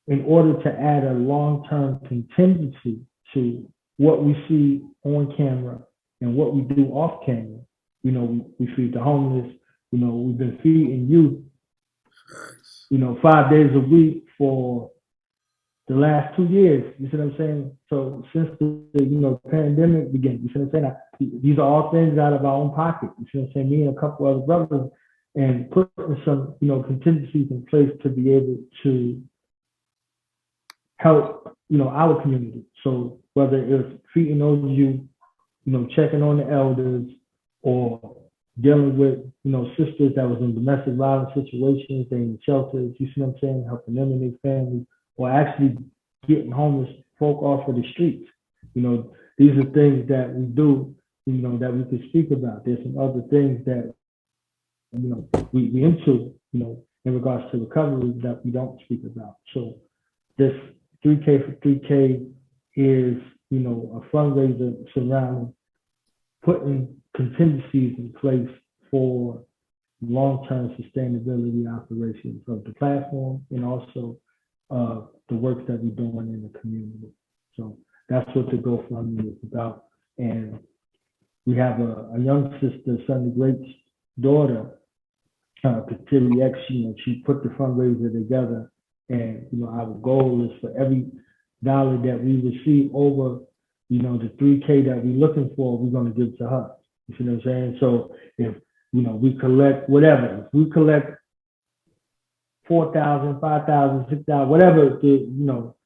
in order to add a long-term contingency to what we see on camera and what we do off camera, we feed the homeless, we've been feeding youth, 5 days a week for the last 2 years. You see what I'm saying? So since the pandemic began, you see what I'm saying? These are all things out of our own pocket. You see what I'm saying? Me and a couple other brothers, and putting some, contingencies in place to be able to help, our community. So whether it's feeding those youth, checking on the elders, or dealing with, sisters that was in domestic violence situations, they in shelters, you see what I'm saying? Helping them and their families, or actually getting homeless folk off of the streets. These are things that we do, that we could speak about. There's some other things that, we into, in regards to recovery that we don't speak about. So this 3K for 3K is, a fundraiser surrounding putting contingencies in place for long-term sustainability operations of the platform and also the work that we're doing in the community. So that's what the GoFundMe is about. And we have a young sister, Sunday Great's daughter, Kateri X, she put the fundraiser together And, you know, our goal is for every dollar that we receive over, you know, the 3K that we're looking for, we're going to give to her. You see what I'm saying? So if, you know, we collect whatever, if we collect 4,000, 5,000, 6,000, whatever, you know,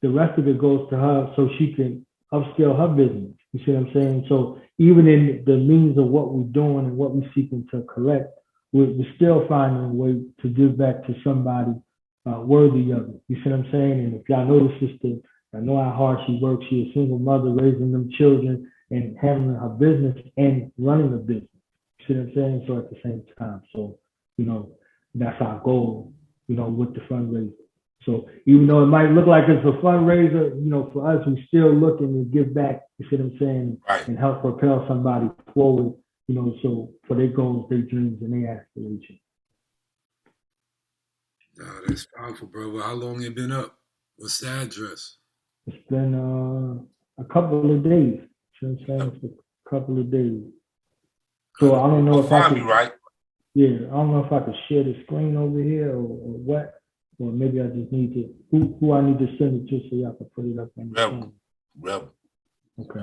the rest of it goes to her so she can upscale her business. You see what I'm saying? So even in the means of what we're doing and what we're seeking to collect, we're still finding a way to give back to somebody worthy of it. You see what I'm saying? And if y'all know the sister, I know how hard she works. She's a single mother raising them children and handling her business and running a business. You see what I'm saying? So at the same time, so, you know, that's our goal, you know, with the fundraiser. So even though it might look like it's a fundraiser, you know, for us, we're still looking to give back, you see what I'm saying, Right. and help propel somebody forward, you know, so for their goals, their dreams, and their aspirations. Oh, that's powerful, brother. How long it been up? What's the address? It's been a couple of days. You know what I'm saying? It's a couple of days. So I don't know if I could, right? yeah, I don't know if I could share the screen over here or what, or maybe I just need to, who I need to send it to so y'all can put it up on the screen. Rebel. Okay.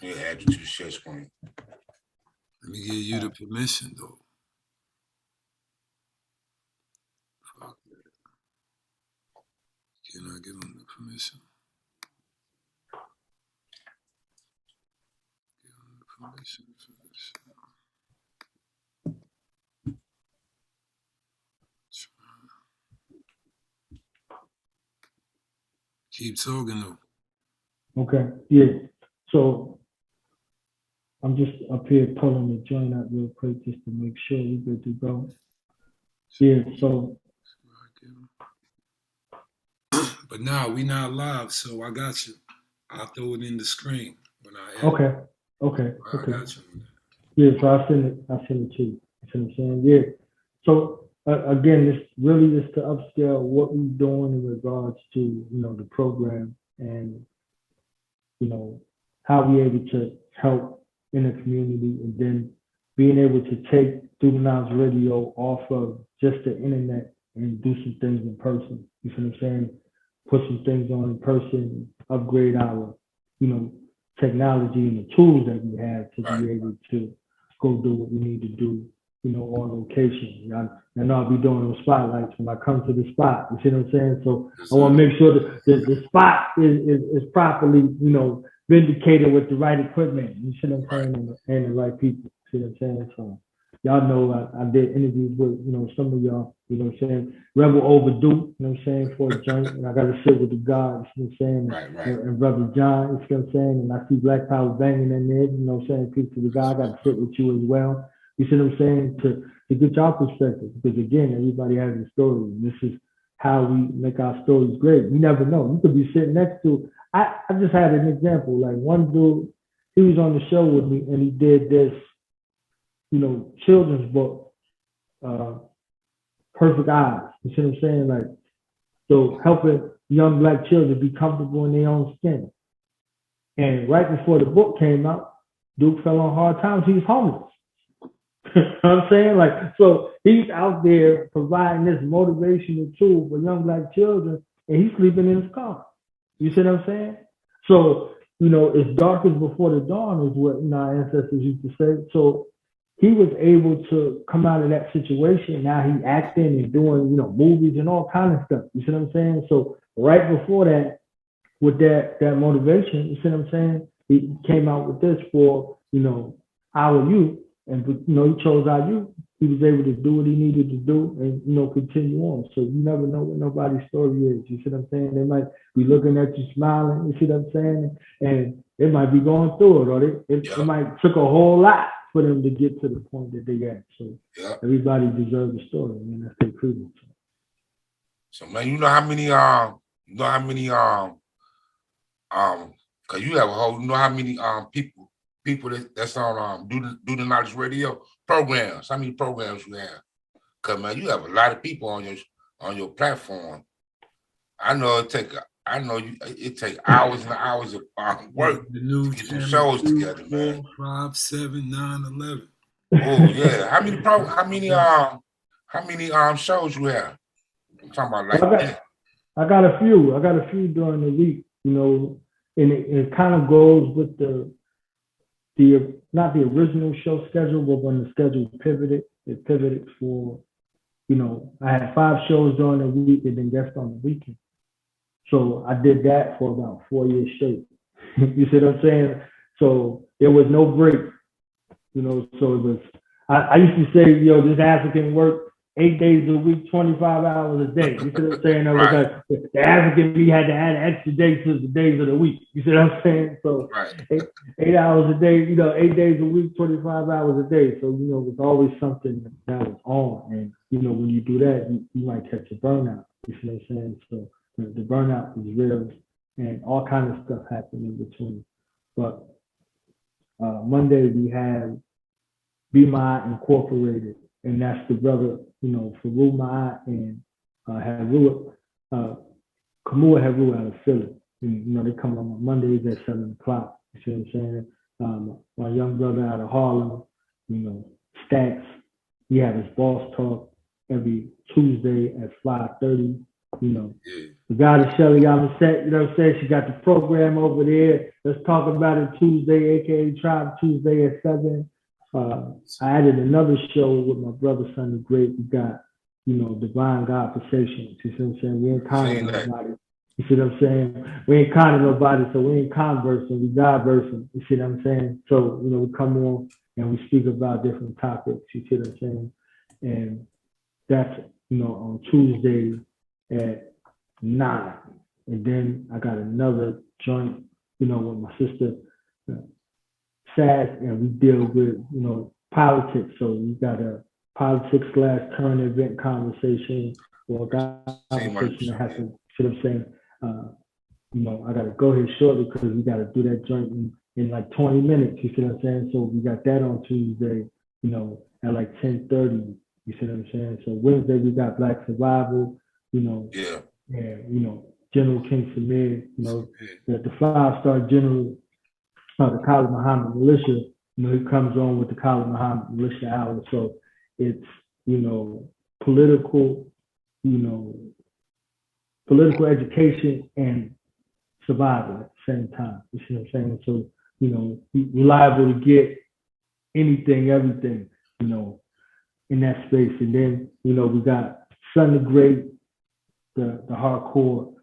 Yeah, add you to the share screen. Let me give you the permission, though. Fuck that. Can I give them the permission? Give them the permission for this shit. Keep talking, though. Okay, yeah. So I'm just up here pulling the joint out real quick just to make sure we're good to go. Yeah, so. But now we not live, so I got you. I'll throw it in the screen when I edit. Okay. I got you. Yeah, so I'll send it to you. You see what I'm saying? Yeah. So again, this really is to upscale what we're doing in regards to, you know, the program and, you know, how we able to help in the community, and then being able to take Student Lounge Radio off of just the internet and do some things in person. You see what I'm saying? Put some things on in person, upgrade our, you know, technology and the tools that we have to be able to go do what we need to do, you know, on location. I know I'll be doing those spotlights when I come to the spot. You see what I'm saying? So I want to make sure that the spot is properly, you know, vindicated with the right equipment. You see what I'm saying? And the right people. You see what I'm saying? So y'all know I did interviews with, you know, some of y'all, you know what I'm saying? Rebel overdue, you know what I'm saying, for a joint, and I got to sit with the guys, you know what I'm saying, and Brother John, you see what I'm saying, and I see Black Power banging in there, you know what I'm saying, peace to the guy, I got to sit with you as well, you see what I'm saying, to get y'all perspective, because again, everybody has a story, and this is how we make our stories great. You never know, you could be sitting next to, I just had an example, like one dude, he was on the show with me, and he did this, you know, children's book, Perfect Eyes. You see what I'm saying? Like, so helping young Black children be comfortable in their own skin. And right before the book came out, Duke fell on hard times. He was homeless. You know what I'm saying? Like, so he's out there providing this motivational tool for young Black children, and he's sleeping in his car. You see what I'm saying? So, you know, it's dark as before the dawn is what, you know, our ancestors used to say. So he was able to come out of that situation. Now he acting and doing, you know, movies and all kind of stuff. You see what I'm saying? So right before that, with that motivation, you see what I'm saying? He came out with this for, you know, our youth, and you know, he chose our youth. He was able to do what he needed to do and, you know, continue on. So you never know what nobody's story is. You see what I'm saying? They might be looking at you smiling, you see what I'm saying? And they might be going through it, or it might took a whole lot for them to get to the point that they got. So everybody deserves a story. I mean, that's their freedom. So man, you know how many cause you have a whole, you know how many people that's on do the knowledge radio programs. How many programs you have? Cause man, you have a lot of people on your platform. I know it take hours and hours of work to get some shows together, man. 5, 7, 9, 11. Oh yeah. How many shows you have? I'm talking about So like that. I got a few during the week, you know, and it kind of goes with the not the original show schedule, but when the schedule pivoted, it pivoted for, you know, I had 5 shows during the week and then guests on the weekend. So I did that for about 4 years straight. You see what I'm saying? So there was no break, you know. So it was. I used to say, yo, this African worked 8 days a week, 25 hours a day. You see what I'm saying? Right. The African me had to add an extra day to the days of the week. You see what I'm saying? So Right. 8 hours a day, you know, 8 days a week, 25 hours a day. So, you know, it's always something that was on. And, you know, when you do that, you might catch a burnout. You see what I'm saying? So the burnout is real and all kinds of stuff happened in between. But Monday we had Be My Incorporated, and that's the brother, you know, Faru Ma and Haru, Kamua Haru out of Philly. And, you know, they come on Mondays at 7 o'clock. You see what I'm saying? My young brother out of Harlem, you know, Stacks, he have his boss talk every Tuesday at 5:30. You know, the guy that Shelly Amaset, you know what I'm saying? She got the program over there. Let's talk about it Tuesday, aka Tribe Tuesday at 7. I added another show with my brother Sonny Great. We got, you know, Divine God Conversations. You see what I'm saying? We ain't conning nobody. You see what I'm saying? We ain't conning nobody, so we ain't conversing, we diversing. You see what I'm saying? So, you know, we come on and we speak about different topics. You see what I'm saying? And that's, you know, on Tuesday at 9. And then I got another joint, you know, with my sister Sad, and we deal with, you know, politics. So we got a politics/current event conversation or conversation that happens. You know what I'm saying? You know, I gotta go here shortly because we gotta do that joint in like 20 minutes. You see what I'm saying? So we got that on Tuesday, you know, at like 10:30. You see what I'm saying? So Wednesday we got Black Survival, you know, and you know, General King Samir, you know, the 5-star general, the Khalid Muhammad Militia, you know, he comes on with the Khalid Muhammad Militia Hour. So it's, you know, political, you know, political education and survival at the same time. You see what I'm saying? So, you know, you're liable to get anything, everything, you know, in that space. And then, you know, we got Sunday Great, the hardcore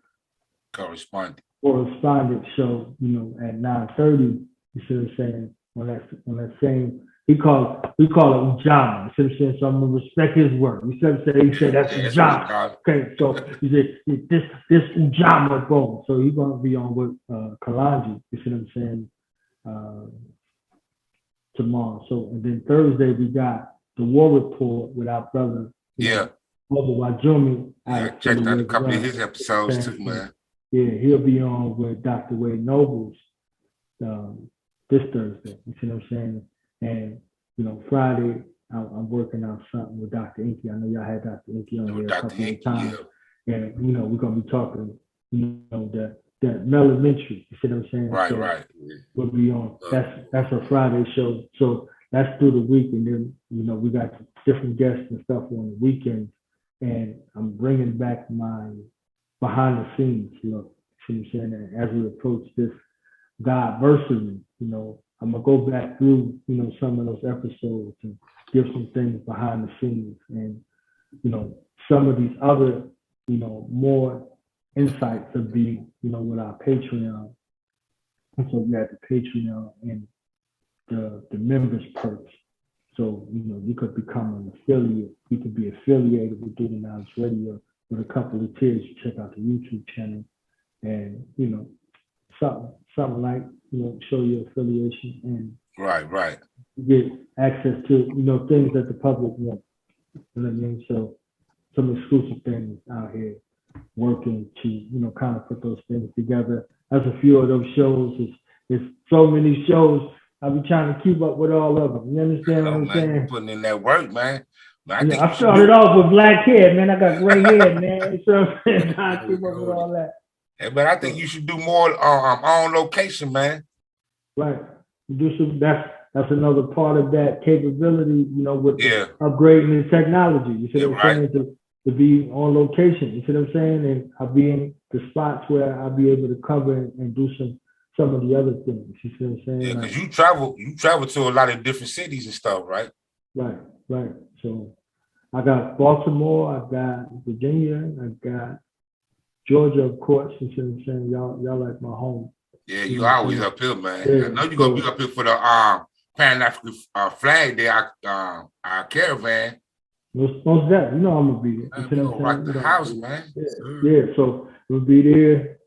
correspondent show, you know, at 9:30. You see what I'm saying? On that same, we call it Ujama. You see what I'm saying? So I'm gonna respect his work. You see what I'm saying? He said that's Ujama. Okay, so he said this Ujama boom. So he's gonna be on with Kalanji. You see what I'm saying? Tomorrow. So and then Thursday we got the War Report with our brother. Brother Wajumi. Checked out a couple of his episodes too, man. Yeah, he'll be on with Dr. Wade Nobles this Thursday. You see what I'm saying? And, you know, Friday, I'm working on something with Dr. Inky. I know y'all had Dr. Inky on here a couple of times. And, you know, we're going to be talking, you know, that elementary. You see what I'm saying? Right. We'll be on. That's a Friday show. So that's through the week. And then, you know, we got different guests and stuff on the weekends. And I'm bringing back my behind the scenes, you know, see what I'm saying? And as we approach this Godversary, you know, I'm gonna go back through, you know, some of those episodes and give some things behind the scenes, and you know, some of these other, you know, more insights will be, you know, with our Patreon. And so we got the Patreon and the members perks. So, you know, you could become an affiliate. You could be affiliated with Duty Knowledge Radio with a couple of tiers. You check out the YouTube channel and, you know, something like, you know, show your affiliation and right. get access to, you know, things that the public want. You know what I mean? So some exclusive things out here working to, you know, kind of put those things together. That's a few of those shows. It's so many shows. I be trying to keep up with all of them. You understand what I'm saying? Putting in that work, man. I started off with black hair, man. I got gray hair, man. So I'm trying to keep up with all that. Yeah, but I think you should do more on location, man. Right. Do some. That's another part of that capability, you know, with upgrading the technology. You see what I'm saying? to be on location. You see what I'm saying? And I'll be in the spots where I'll be able to cover and do some of the other things. You see what I'm saying? Yeah, Like, because you travel to a lot of different cities and stuff, right? right, right. So I got Baltimore, I got Virginia, I got Georgia, of course. You see what I'm saying? Y'all like my home. Yeah, You you know, always so, up here, man. yeah, I know you're so, gonna be up here for the Pan-African flag day, our caravan. most definitely, you know I'm gonna be there. You Man, see we what gonna I'm rock saying? the You know, house, man. yeah, so we'll be there.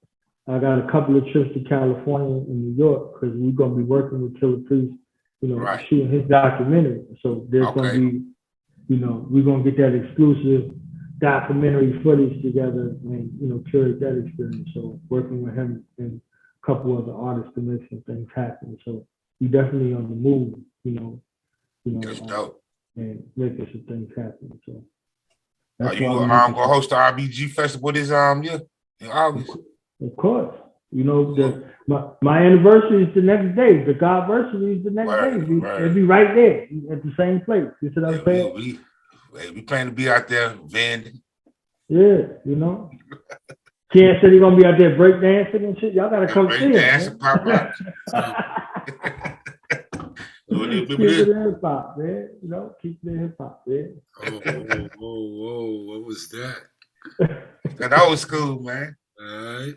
I got a couple of trips to California and New York because we're gonna be working with Killer Priest, you know, Right. shooting his documentary. So there's gonna Okay. be, you know, we're gonna get that exclusive documentary footage together and, you know, curate that experience. So working with him and a couple other artists to make some things happen. So we definitely on the move, That's dope. and making some things happen. So Are that's you why we gonna host the RBG festival this year in August? Of course. You know, my anniversary is the next day. The Godversary is the next day. It'll be right there at the same place. You see what I'm saying? We plan to be out there vending. Yeah, you know. Ken said he's gonna be out there breakdancing and shit. Y'all gotta come see him. Breakdancing, pop rocks. Keep it in hip hop, man. You know, keep it in hip hop, man. Whoa, what was that? That old school, man. All right.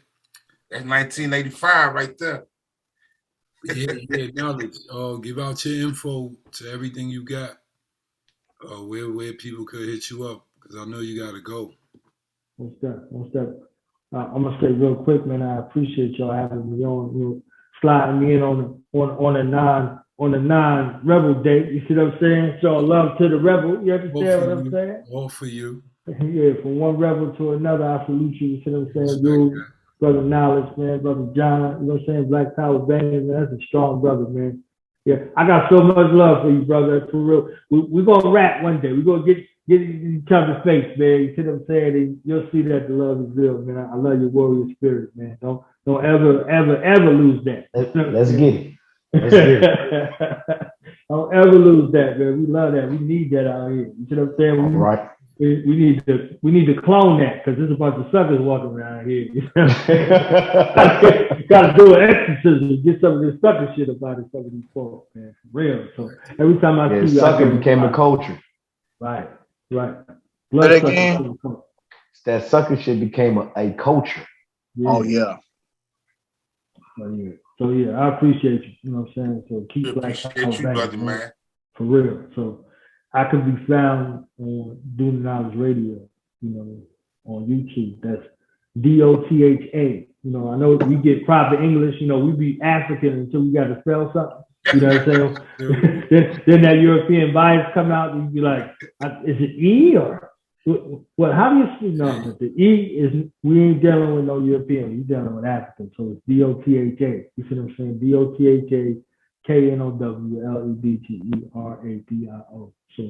That's 1985 right there. Yeah, knowledge. Give out your info to everything you got. Where people could hit you up, because I know you gotta go. Most definitely. I'm gonna say real quick, man. I appreciate y'all having me on. You know, sliding me in on a non-rebel date. You see what I'm saying? Show love to the rebel. You understand what I'm saying? All for you. Yeah, from one rebel to another, I salute you. You see what I'm saying? You, brother Knowledge, man, brother John. You know what I'm saying? Black Power Band, man. That's a strong brother, man. Yeah, I got so much love for you, brother. For real. We're gonna rap one day. We're gonna get each other's face, man. You see what I'm saying? And you'll see that the love is real, man. I love your warrior spirit, man. Don't ever lose that. Let's get it. Let's get it. Don't ever lose that, man. We love that. We need that out here. You see what I'm saying? Right. We need to clone that because there's a bunch of suckers walking around here. You know Got to do an exorcism, get some of this sucker shit about it, some of these folks, man. For real. So every time I see you, sucker became a culture. Right. But again, that sucker shit became a culture. Yeah. Oh yeah. So yeah, I appreciate you. You know what I'm saying? So keep appreciate you, brother, man. For real. So I can be found on Do the Knowledge Radio, you know, on YouTube. That's DOTHA. You know, I know we get proper English, you know, we be African until we got to spell something. You know what I'm saying? then that European bias come out and you be like, is it E or well, how do you see? No, the E is, we ain't dealing with no European, we dealing with African. So it's DOTHA. You see what I'm saying? DOTHA, KNOWLEDGERADIO. So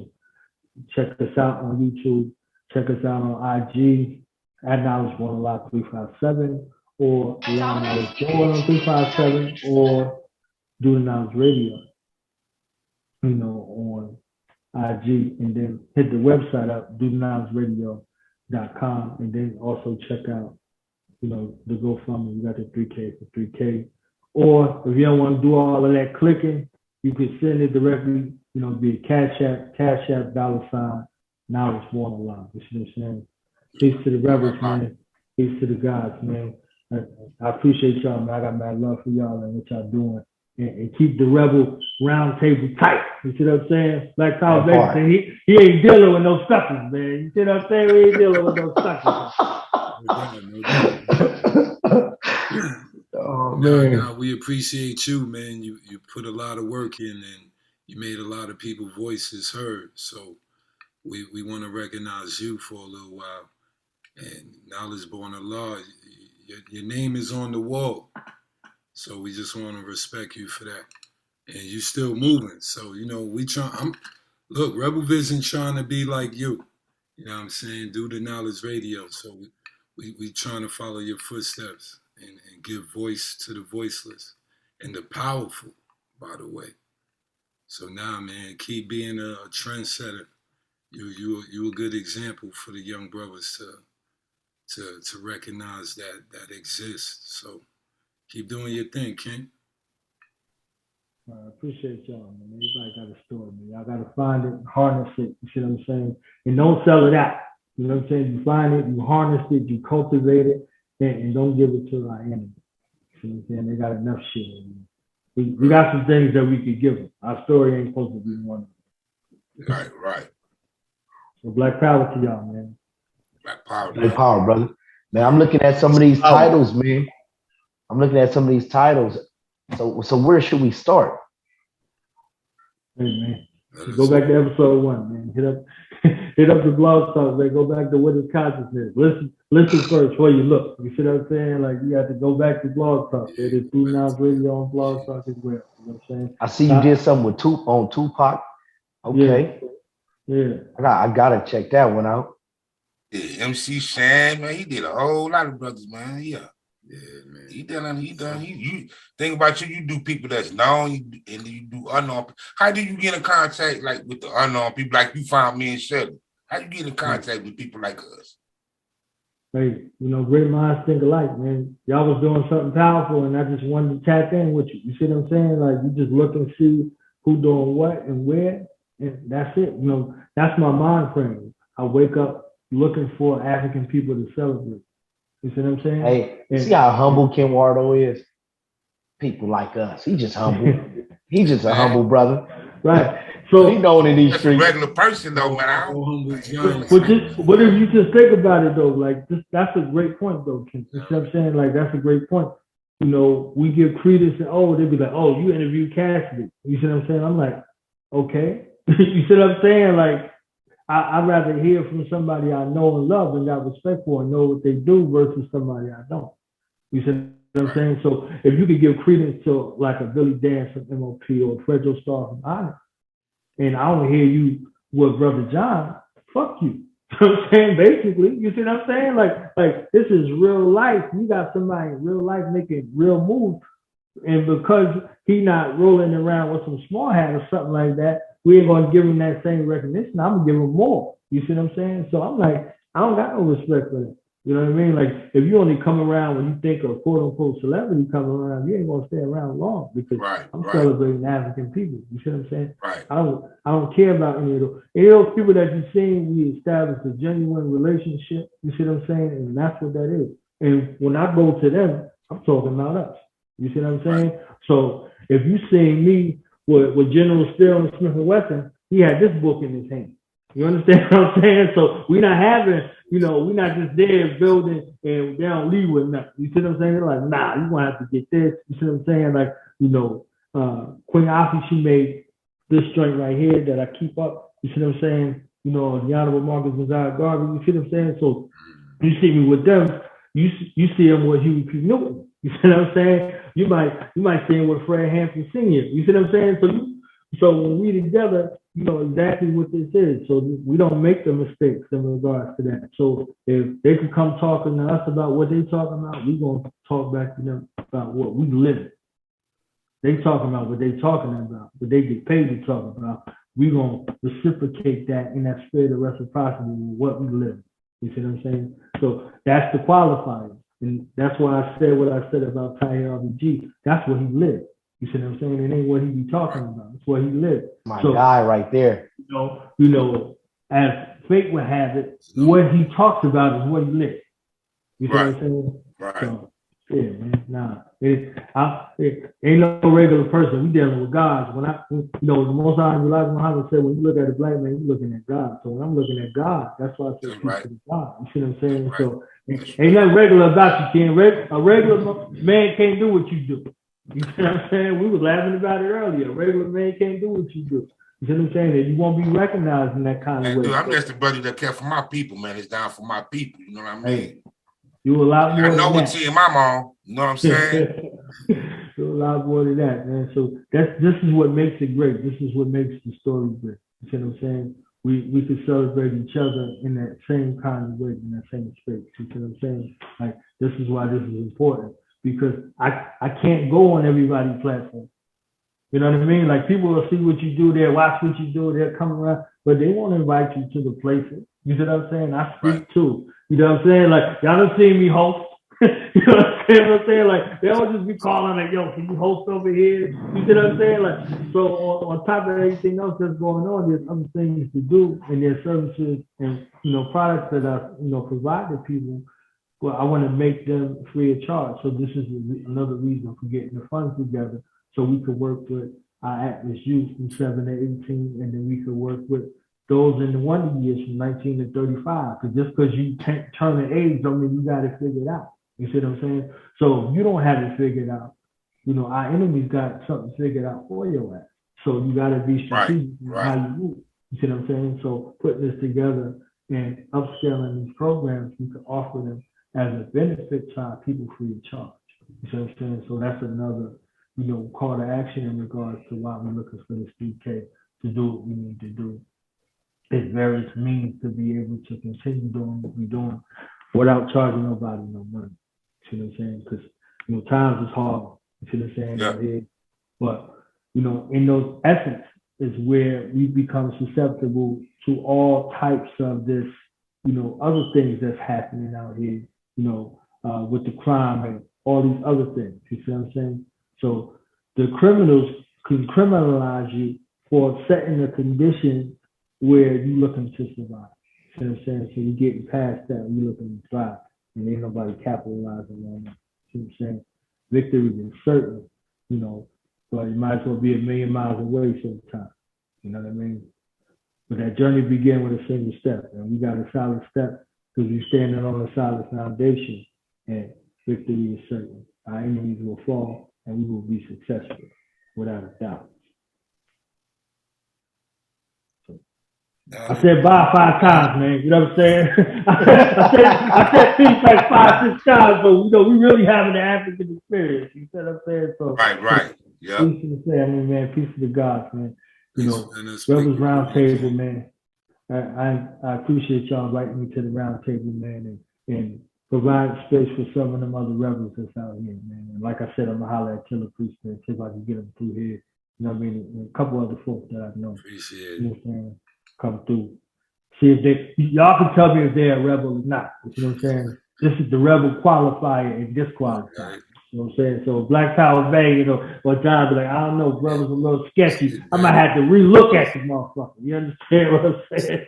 check us out on YouTube. Check us out on IG at Knowledge Born Alive 357 or Beyond Knowledge Born on 357 or Do the Knowledge Radio, you know, on IG, and then hit the website up, dothenowledgeradio.com, and then also check out, you know, the GoFundMe. We got the 3K for 3K. Or if you don't want to do all of that clicking, you can send it directly, you know, via Cash App, $, Knowledge Born Alive. You see what I'm saying? Peace to the rebels, man. Peace to the gods, man. I appreciate y'all, man. I got mad love for y'all and what y'all doing. And keep the rebel round table tight. You see what I'm saying? Like Kyle Baker, he ain't dealing with no suckers, man. You see what I'm saying? We ain't dealing with no suckers. Oh man. No, we appreciate you, man. You put a lot of work in and you made a lot of people's voices heard. So we want to recognize you for a little while. And Knowledge Born Alive, your name is on the wall. So we just want to respect you for that. And you still moving. So, you know, look, Rebel Vision trying to be like you. You know what I'm saying? Do the Knowledge Radio. So we trying to follow your footsteps and give voice to the voiceless and the powerful, by the way. So now, man, keep being a trendsetter You a good example for the young brothers to recognize that exists. So keep doing your thing, King. I appreciate y'all, man. Everybody got a story, man. Y'all got to find it, harness it. You see what I'm saying? And don't sell it out. You know what I'm saying? You find it, you harness it, you cultivate it, and don't give it to our enemy. You know what I'm saying? They got enough shit. We got some things that we could give them. Our story ain't supposed to be one of them. Right. So black power to y'all, man. Black power. Black power, brother. Man, I'm looking at some of these titles, man. I'm looking at some of these titles. So where should we start? Hey, man. Go back to episode 1, man. Hit up the blog talk, man. Go back to what is consciousness. Listen first before you look. You see what I'm saying? Like, you have to go back to blog talk. It is Blue Now's Radio on blog talk as well. You know what I'm saying? I see you did something with Tupac. Okay. Yeah. I gotta check that one out. Yeah, MC Shan, man, he did a whole lot of brothers, man. Yeah, man. He done. You think about you do people that's known, and you do unknown. How do you get in contact like with the unknown people? Like you found me and Shirley. How do you get in contact with people like us? Hey, great minds think alike, man. Y'all was doing something powerful, and I just wanted to tap in with you. You see what I'm saying? Like, you just look and see who doing what and where, and that's it. That's my mind frame. I wake up looking for African people to celebrate. You see what I'm saying? Hey, see how humble Ken Wardo is? People like us. He just humble. He's just a humble brother. Right. So he known in these streets. A regular person though, man. But if you just think about it though, like that's a great point though, Ken. You see what I'm saying? Like, that's a great point. We give credence and they'd be like, oh, you interviewed Cassidy. You see what I'm saying? I'm like, okay. You see what I'm saying? Like, I'd rather hear from somebody I know and love and got respect for and know what they do versus somebody I don't. You see what I'm saying? So if you could give credence to like a Billy Dance from MOP or Fredro Starr from Honor, and I don't hear you with Brother John, fuck you. You know what I'm saying? Basically, you see what I'm saying? Like this is real life. You got somebody in real life making real moves, and because he not rolling around with some small hat or something like that, we ain't gonna give him that same recognition. I'm gonna give him more. You see what I'm saying? So I'm like, I don't got no respect for that. You know what I mean? Like, if you only come around when you think of quote unquote celebrity coming around, you ain't gonna stay around long because I'm celebrating African people. You see what I'm saying? Right. I don't care about any of those people that you've seen. We established a genuine relationship. You see what I'm saying? And that's what that is. And when I go to them, I'm talking about us. You see what I'm saying? Right. So if you see me with General Steele and Smith & Wesson, he had this book in his hand. You understand what I'm saying? So we're not having, we're not just there building and they don't leave with nothing. You see what I'm saying? They're like, nah, you're going to have to get this. You see what I'm saying? Like, Queen Afi, she made this joint right here that I keep up. You see what I'm saying? The Honorable Marcus Messiah Garvey. You see what I'm saying? So you see me with them, you see them with Huey P. Newton. You see what I'm saying? You might see him with Fred Hampton Sr. You see what I'm saying? So when we together, you know exactly what this is. So we don't make the mistakes in regards to that. So if they can come talking to us about what they talking about, we gonna talk back to them about what we live. They talking about what they talking about, what they get paid to talk about. We gonna reciprocate that in that spirit of reciprocity with what we live. You see what I'm saying? So that's the qualifier. And that's why I said what I said about Tahir RBG. That's what he lived. You see what I'm saying? It ain't what he be talking about. It's what he lived. My guy right there. You know, as fate would have it, what he talks about is what he lived. You see what I'm saying? Right. So, yeah, man. Nah. It ain't no regular person. We dealing with gods. The Most High Elijah Muhammad said, when you look at a black man, you're looking at God. So when I'm looking at God, that's why I say peace to the God. You see what I'm saying? Right. So ain't nothing regular about you, Ken. A regular man can't do what you do. You see what I'm saying? We was laughing about it earlier. A regular man can't do what you do. You see what I'm saying? That you won't be recognized in that kind of way. Dude, I'm just the brother that care for my people, man. It's down for my people. You know what I mean? Hey, you a lot more. I know what team I'm on. You know what I'm saying? You're a lot more than that, man. So this is what makes it great. This is what makes the story great. You see what I'm saying? We could celebrate each other in that same kind of way, in that same space. You see what I'm saying? Like, this is why this is important. Because I can't go on everybody's platform. You know what I mean? Like people will see what you do there, watch what you do, they'll come around, but they won't invite you to the places. You see what I'm saying? I speak too. You know what I'm saying? Like y'all don't see me host. You know what I'm saying? Like they don't just be calling like, yo, can you host over here? You see what I'm saying? Like so on top of everything else that's going on, there's other things to do, and there's services and products that I provide to people. Well, I want to make them free of charge. So this is another reason for getting the funds together, so we could work with our at-risk youth from 7 to 18, and then we could work with those in the wonder years from 19 to 35. Because just because you can't turn the age don't mean you got it figured out. You see what I'm saying? So if you don't have it figured out, our enemies got something figured out for your ass. So you got to be strategic in how you move. You see what I'm saying? So putting this together and upscaling these programs, we can offer them as a benefit to our people free of charge. You see what I'm saying? So that's another, call to action in regards to why we're looking for this 3K to do what we need to do. There's various means to be able to continue doing what we're doing without charging nobody no money. You see what I'm saying? Because times is hard. You see what I'm saying? Yeah. But in those essence is where we become susceptible to all types of this, other things that's happening out here. With the crime and all these other things. You see what I'm saying? So the criminals can criminalize you for setting a condition where you're looking to survive. You see what I'm saying? So you're getting past that and you're looking to thrive. And ain't nobody capitalizing on that. You see what I'm saying? Victory is certain, but you might as well be a million miles away sometimes. You know what I mean? But that journey began with a single step. And we got a solid step because we're standing on a solid foundation, and victory is certain. Our enemies will fall, and we will be successful, without a doubt. So, I said bye 5 times, man. You know what I'm saying? I said peace like 5, 6 times, but we really having an African experience. You know what I'm saying? So Right. Yeah. Peace to the family, man. Peace to the gods, man. Rebels Roundtable, man. I appreciate y'all inviting me to the round table, man, and provide space for some of them other rebels that's out here, man. And like I said, I'm gonna holler at Killer Priest, man, see if I can get them through here. You know what I mean? And a couple other folks that I know. Appreciate it. You know what I'm saying? Come through. See if y'all can tell me if they're a rebel or not. You know what I'm saying? This is the rebel qualifier and disqualifier. You know what I'm saying? So Black Power Bay, or John be like, I don't know, brother's a little sketchy. I might have to relook at the motherfucker. You understand what I'm saying?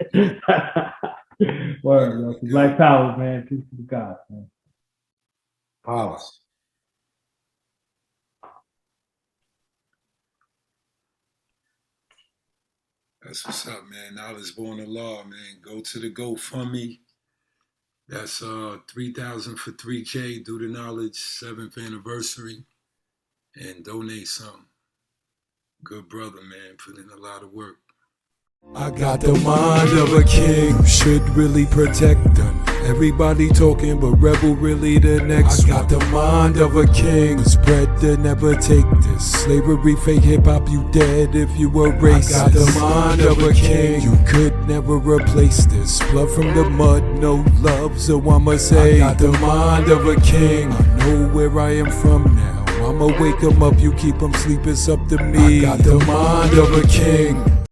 Word, yo. So Black Power, man. Peace to the gods, man. Power. That's what's up, man. Knowledge born of law, man. Go to the GoFundMe. That's 3,000 for 3K. Do the knowledge 7th anniversary, and donate some. Good brother, man. Put in a lot of work. I got the mind of a king. You should really protect them. Everybody talking, but Rebel really the next. I got the mind of a king. Spread to never take this. Slavery, fake hip hop, you dead if you were racist. I got the mind of a king. You could never replace this. Blood from the mud, no love, so I'ma say I got the mind of a king. I know where I am from now. I'ma wake 'em up, you keep 'em sleep, it's up to me. I got the mind of a king.